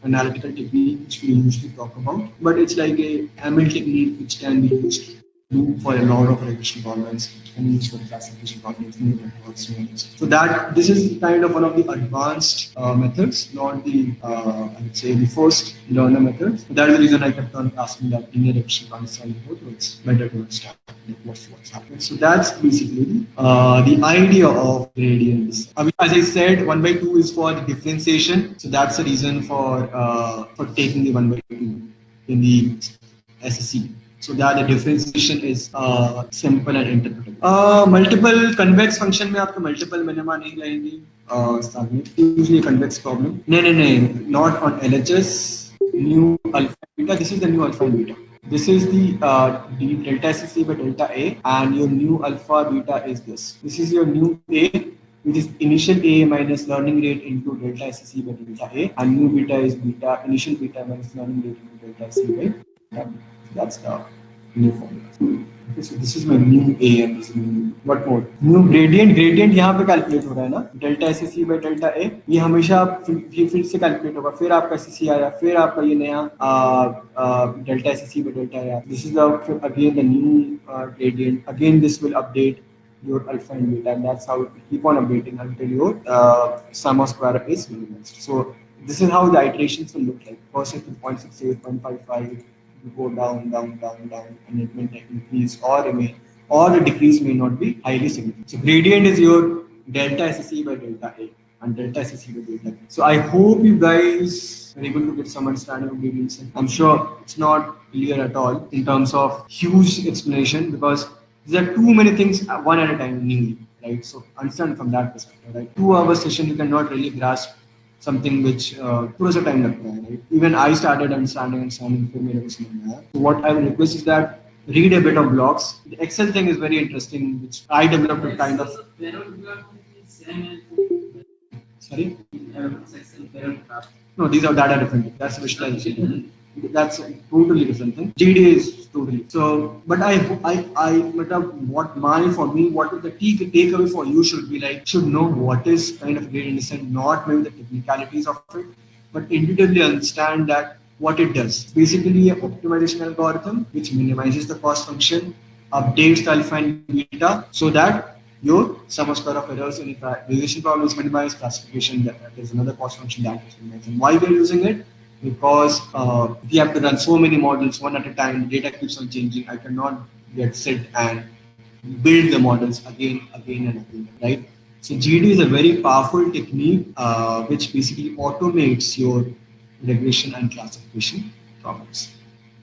analytical technique which we usually talk about, but it's like a Hamilton technique which can be used for a lot of regression problems, and used for classification problems, so that this is kind of one of the advanced methods, not the I would say the first learner method. That is the reason I kept on asking that linear regression problems, it's better to understand what's happening. So that's basically the idea of gradient descent. As I said, 1 by 2 is for the differentiation, so that's the reason for taking the 1 by 2 in the SSE. So that the differentiation is simple and interpretable. Multiple convex function में आपको multiple minima नहीं रहेंगी. Usually a convex problem. No, not on LHS. New alpha beta. This is the new alpha and beta. This is the delta SSE by delta A, and your new alpha beta is this. This is your new A, which is initial A minus learning rate into delta SSE by delta A, and new beta is initial beta minus learning rate into delta SSE by delta B. That's the new formula. Okay, so this is my new A and this is my new what more? New gradient यहाँ पे calculate हो रहा है ना, delta S C by delta A, ये हमेशा फिर से कैलकुलेट होगा, फिर आपका एस सी आया, फिर आपका ये नया delta S C by delta आया. This is the again the new gradient. Again this will update your alpha and beta, and that's how it will keep on updating until your sum of square is minimized. So this is how the iterations will look like. First it will 0.68, 0.55, you go down, down, down, down, and it may increase or remain, or the decrease may not be highly significant. So gradient is your delta SSE by delta A and delta SSE by delta B. So I hope you guys are able to get some understanding of gradients. I'm sure it's not clear at all in terms of huge explanation because there are too many things one at a time newly, right? So understand from that perspective, right? 2 hour session you cannot really grasp something which थोड़ा सा time लगता है, right? Even I started understanding फिर मेरे को समझ में आया. So what I will request is that read a bit of blogs. The Excel thing is very interesting, which I developed a kind of. Sorry? No, these are data different. That's visualization. That's a totally different thing. GD is totally so. But what my for me, what the takeaway for you should be like, should know what is kind of gradient descent, not maybe the technicalities of it, but intuitively understand that what it does. Basically, an optimization algorithm which minimizes the cost function, updates the alpha and beta so that your sum of square of errors and regression problem is minimized, classification that is another cost function that is minimized. And why we're using it? Because we have to run so many models one at a time, data keeps on changing. I cannot sit and build the models again and again, right? So GD is a very powerful technique which basically automates your regression and classification problems.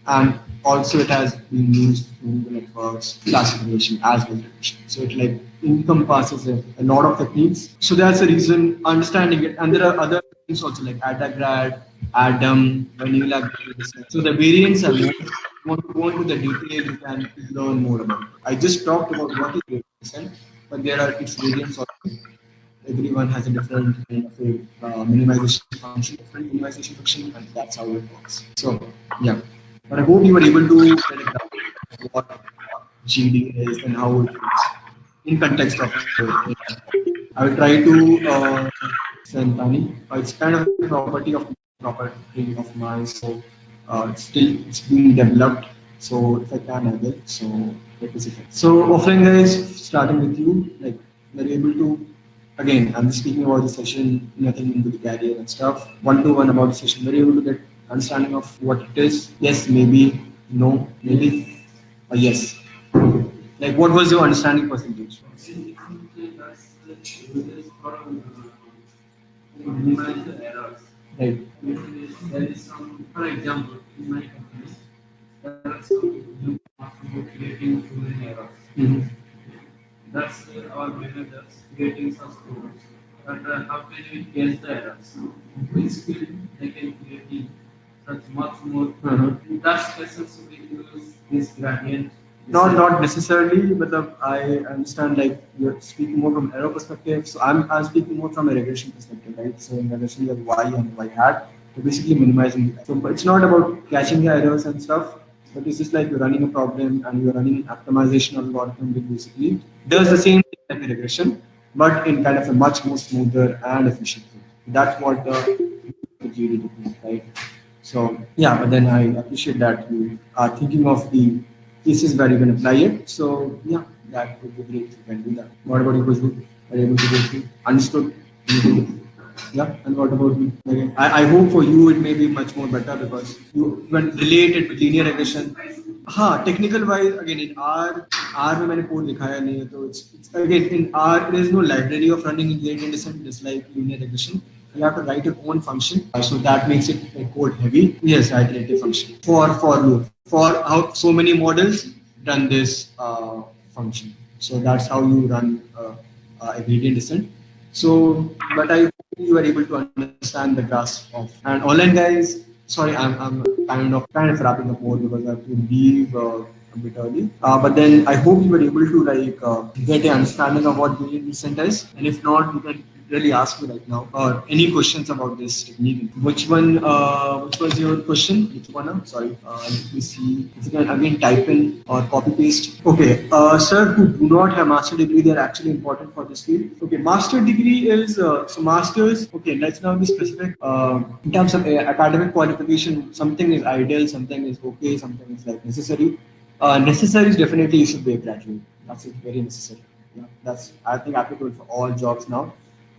And also it has been used in the networks, classification as well as regression. So it like encompasses a lot of techniques. So that's the reason understanding it. And there are other things also like AdaGrad, Adam, Vanilla. So the variants are more. If you want to go into the detail, you can learn more about it. I just talked about what is gradient, but there are its variants also. Everyone has a different kind of a minimization function, and that's how it works. So yeah, but I hope you were able to get it down what GD is and how it works in context of I will try to send Tani. It's kind of a property of mine, so it's being developed. So if I can, I will. So let me see. So offline guys, starting with you, like we're able to. Again, I'm just speaking about the session, nothing into the career and stuff. One-to-one about the session. We're able to get understanding of what it is. Yes, maybe, no, maybe, or yes. Like, what was your understanding percentage? Minimize the errors. Right. There is some, for example, in my company, there are some new creating too many errors. Mm-hmm. That's our managers creating some tools. But how can we catch the errors? Which field they can create such much more. In that cases we use this gradient. Not necessarily, but I understand like you're speaking more from error perspective. So I'm speaking more from a regression perspective, right? So in regression you have y and y hat. So basically minimizing the. So but it's not about catching the errors and stuff. But it's just like you're running a problem and you're running an optimization algorithm which basically does the same thing like a regression, but in kind of a much more smoother and efficient way. That's what the GD technique, right? So yeah, but then I appreciate that you are thinking of the cases where you can apply it. So yeah, that would be great if you can do that. What about you, Khushbu? Are you able to go through? Understood? Yeah, and what about me? Okay. I hope for you it may be much more better because you when related to linear regression. हाँ, technical wise again in R में मैंने code दिखाया नहीं है तो it's again in R there is no library of running in gradient descent just like linear regression. You have to write your own function, so that makes it code heavy. Yes, iterative function for loop for how so many models run this function. So that's how you run a gradient descent. So, but I hope you are able to understand the grasp of. And online guys, sorry, I'm kind of wrapping up more because I have to leave a bit early. But then I hope you were able to like get an understanding of what gradient descent is. And if not, you can really ask me right now, or any questions about this technique. Which was your question? Which one? I'm sorry. Let me see. If you can again type in or copy paste. Okay, sir, who do not have master degree, they're actually important for this field. Okay, master degree is so masters. Okay, let's now be specific. In terms of academic qualification, something is ideal, something is okay, something is like necessary. Necessary is definitely you should be a graduate. That's very necessary. Yeah, that's I think applicable for all jobs now.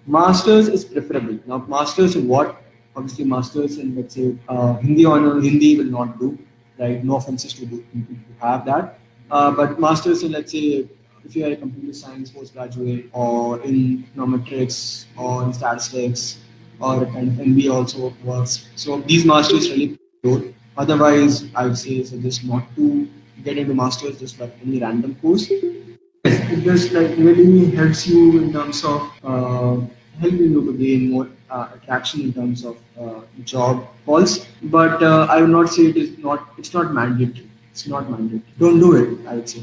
Masters is preferable. Now, masters in what? Obviously, masters in let's say Hindi honor, Hindi will not do, right? No offenses to do people who have that, but masters in let's say if you are a computer science postgraduate or in econometrics or in statistics or kind of MBA also works. So these masters really good. Otherwise, I would say suggest not to get into masters just like any random course. Yes, it just like really helps you in terms of helping you to gain more attraction in terms of job calls. But I would not say it is not. It's not mandatory. It's not mandatory. Don't do it. I would say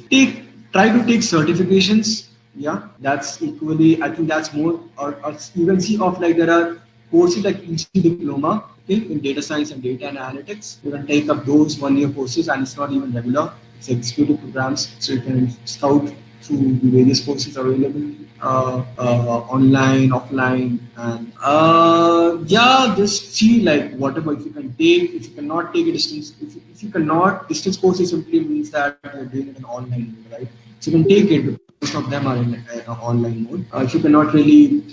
try to take certifications. Yeah, that's equally. I think that's more. Or even see of like there are courses like EC diploma. Okay, in data science and data analytics, you can take up those 1 year courses, and it's not even regular. It's executive programs, so you can scout through the various courses available online, offline, and yeah, just see like whatever if you can take. If you cannot take a distance, if you cannot, distance courses simply means that you're doing it in online mode, right? So you can take it, but most of them are in online mode. If you cannot really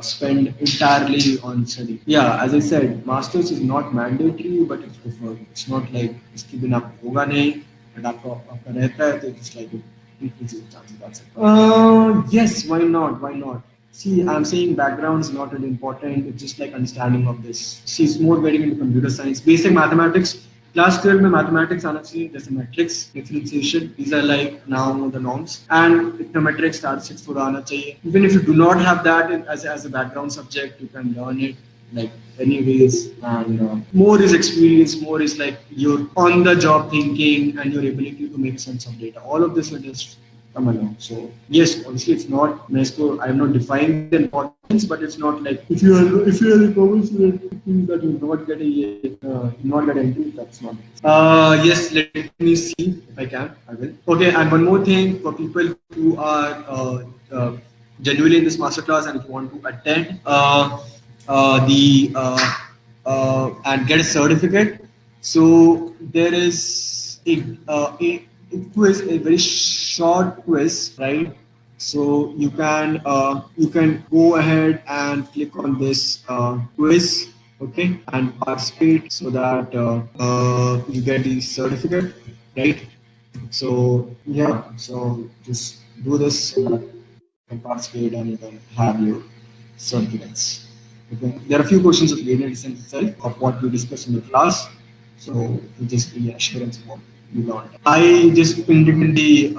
spend entirely on study, yeah, as I said, masters is not mandatory, but it's preferred. It's not like इसके बिना होगा नहीं, and आपका रहता है तो just like it increases the chances. That's it. Yes, why not? Why not? See, I'm saying background is not really important. It's just like understanding of this. See, it's more getting into computer science, basic mathematics. Class 12 में mathematics आना चाहिए, जैसे matrix, differentiation. These are like now the norms. And econometrics, statistics थोड़ा आना चाहिए. Even if you do not have that as a background subject, you can learn it like anyways, and more is experience, more is like your on the job thinking and your ability to make sense of data. All of this will just come along. So yes, obviously it's not UNESCO. I'm not defining the importance, but it's not like if you are a common student, it means that you will not get not get entry. That's not. Yes, let me see if I can. I will. Okay, and one more thing for people who are genuinely in this masterclass and if you want to attend the and get a certificate. So there is a quiz, a very short quiz, right? So you can go ahead and click on this quiz, okay, and participate so that you get the certificate, right? So yeah, so just do this so that you can participate and you can have your certificates. Okay. There are a few questions of gradient descent itself of what we discussed in the class. So to just be assurance of what you learned. I just pinned it in the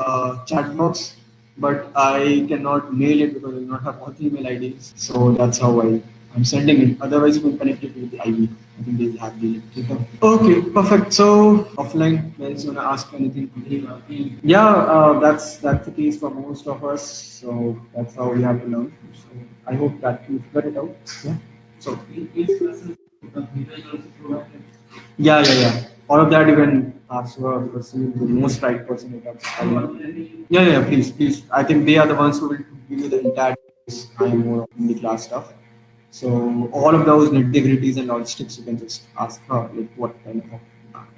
chat box, but I cannot mail it because I do not have all the email IDs. So that's how I'm sending it. Otherwise, you can connect it with the IB. I think they have the link. Okay, perfect. So offline, guys, wanna ask anything? Yeah, that's the case for most of us. So that's how we have to learn. So I hope that you figure it out. Yeah. So yeah. All of that you can ask her because she's the most right person to talk to. Yeah. Please. I think they are the ones who will give you the entire. I am more in the class stuff. So all of those nitty-gritties and logistics you can just ask her like what kind of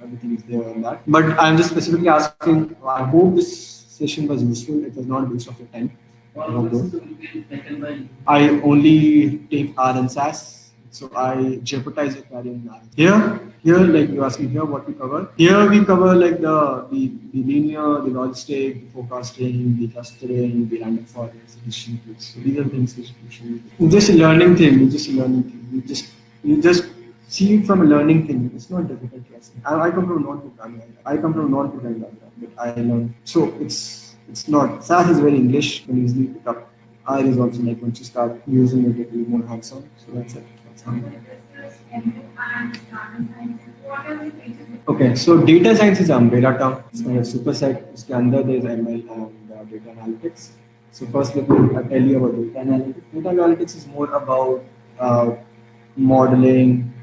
everything is there on that. But I'm just specifically asking. I hope this session was useful. It was not a waste of your time. I only take R and SAS, so I jeopardize your career in R. Here, like you asked me here, what we cover. Here we cover like the linear, the logistic, the forecasting, the clustering, the random forest, the sheets. So these are things which you should. It's just a learning thing. You just see it from a learning thing. It's not difficult. I come from non-programming. I come from non-programming background, but I learned. So it's not. SAS is very English, can easily pick up. R is also like once you start using it, it will be more hands-on. So that's it. That's how Okay, so data science is an umbrella term. It's kind of superset. उसके अंदर there is ML and data analytics. So first, let me tell you about data analytics. Data analytics is more about uh, modeling,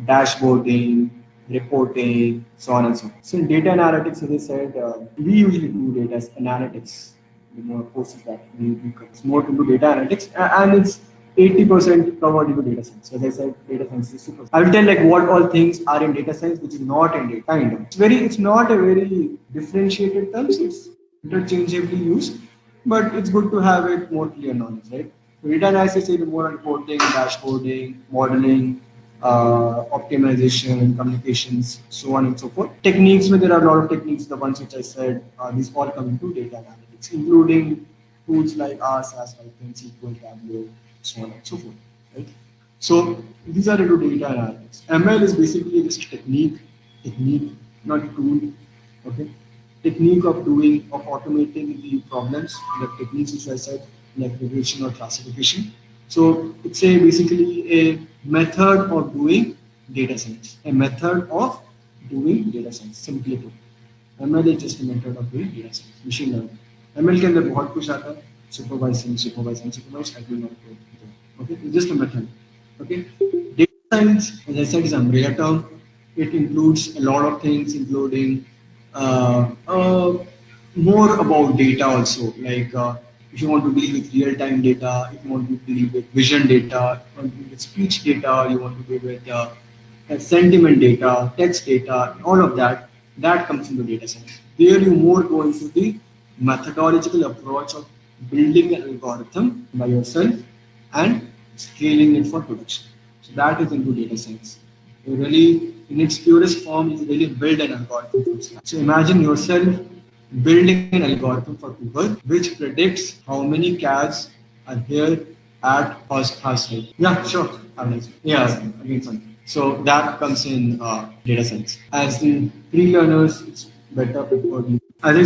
dashboarding, reporting, so on and so forth. So in data analytics, as I said, we usually do data analytics. You know, courses that we it's more into data analytics, and it's 80% covered into data science. So as I said, data science is super. I will tell like what all things are in data science, which is not in data. Kind of. It's not a very differentiated terms. It's interchangeably used, but it's good to have it more clear knowledge, right? So data analysis is more on reporting, dashboarding, modeling, optimization, communications, so on and so forth. Techniques, where there are a lot of techniques, the ones which I said, these all come into data analytics, including tools like R, SAS, Python, SQL, Tableau, so on and so forth, right? So these are into data analytics. ML is basically just a technique, not a tool, okay? Technique of doing, of automating the problems, the techniques which I said, like regression or classification. So it's a basically a method of doing data science, a method of doing data science, simply put. ML is just a method of doing data science, machine learning. ML के अंदर बहुत कुछ आता है, supervising, supervised, I will not go there. Okay, it's just a method. Okay, data science, as I said, is an umbrella term. It includes a lot of things, including uh, uh, more about data also. Like if you want to deal with real-time data, if you want to deal with vision data, if you want to deal with speech data, you want to deal with sentiment data, text data, all of that, that comes into data science. There you more go into the methodological approach of building an algorithm by yourself and scaling it for production. So that is into data science. You really, in its purest form, you really build an algorithm from scratch. So imagine yourself building an algorithm for Google which predicts how many cats are here at horse rate. Yeah, sure. Yeah, again, fine. So that comes in data science. As the pre-learners, it's better preferred. As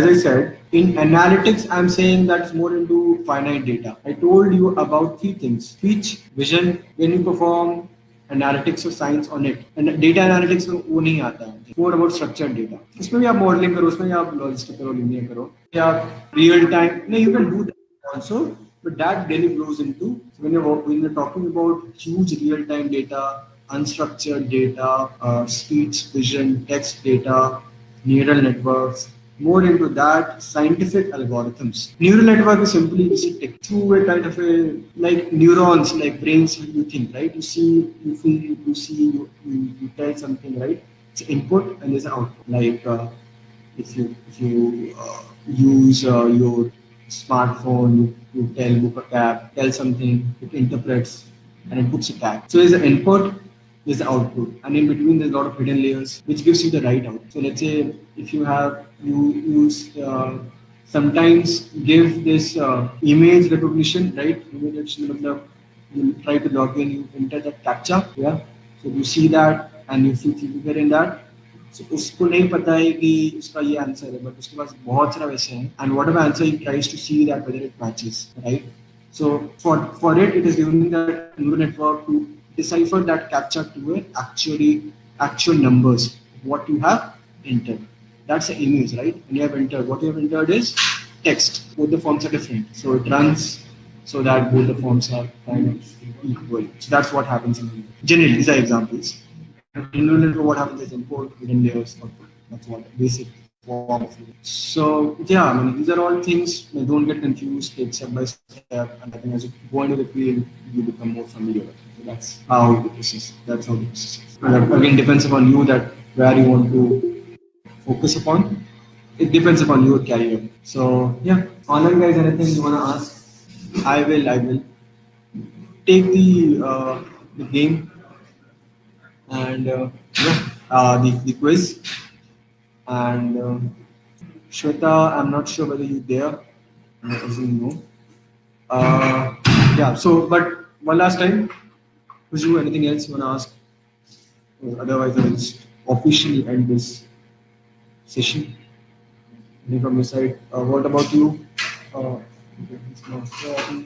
I said, in analytics, I'm saying that's more into finite data. I told you about three things: speech, vision. When you perform analytics or science on it, and data analytics में वो नहीं आता है. More about structured data. उसमें भी आप modeling करो, उसमें भी आप logistic करो, linear करो, या real time. No, you can do that also, but that really goes into when you're talking about huge real time data, unstructured data, speech, vision, text data, neural networks, more into that scientific algorithms. Neural network is simply through a kind of a like neurons, like brains you think, right? You see, you feel, you see, you tell something, right? It's input and there's an output. Like if you use your smartphone, you tell book a cab, tell something, it interprets and it books a cab. So there's an input, there's the output, and in between there's a lot of hidden layers which gives you the right output. So let's say if you use sometimes give this image recognition, right? Image recognition मतलब you try to log in, you enter that captcha, yeah. So you see that and you figure in that. So उसको नहीं पता है कि उसका ये answer है, but उसके पास बहुत सारा वैसे हैं, and whatever answer he tries to see that whether it matches, right? So for it is using that neural network to decipher that captcha to it actual numbers what you have entered. That's the image, right? And you have entered what you have entered is text. Both the forms are different, so it runs so that both the forms are kind of equal. So that's what happens in generally. These are examples. In neural network, what happens is import hidden layers output. That's what basic form of it. So yeah, I mean these are all things. Don't get confused. Take step by step, and I think as you go into the field, you become more familiar with it. So that's how the process. That's how the process is. And that, again, depends upon you that where you want to focus upon. It depends upon your career. So yeah, online guys, anything you wanna ask? I will take the game and yeah, the quiz. And Shweta, I'm not sure whether you're there. I assume no. Yeah, so, but one last time, Kuju, anything else you want to ask? Otherwise, I will just officially end this session. Anything from your side? What about you? Okay, it's not there.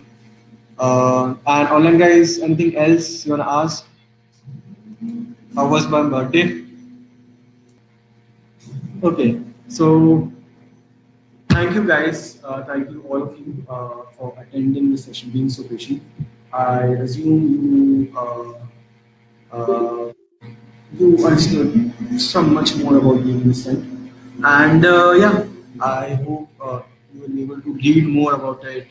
And online guys, anything else you want to ask? How was my birthday? Okay, so Thank you, guys. Thank you, all of you, for attending this session, being so patient. I assume uh, you understood some much more about being this time. And yeah, I hope you will be able to read more about it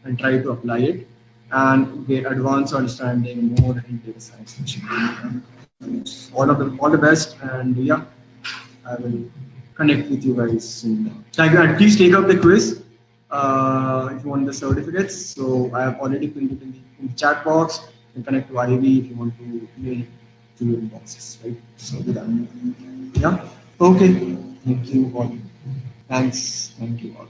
and try to apply it and get advanced understanding more in data science. All the best, and yeah, I will connect with you guys soon. Thank you, and please take up the quiz if you want the certificates. So I have already pinned it in the chat box. You can connect to Ivy if you want to mail it to your inboxes, right? So do that. Yeah. Okay. Thank you all. Thanks. Thank you all.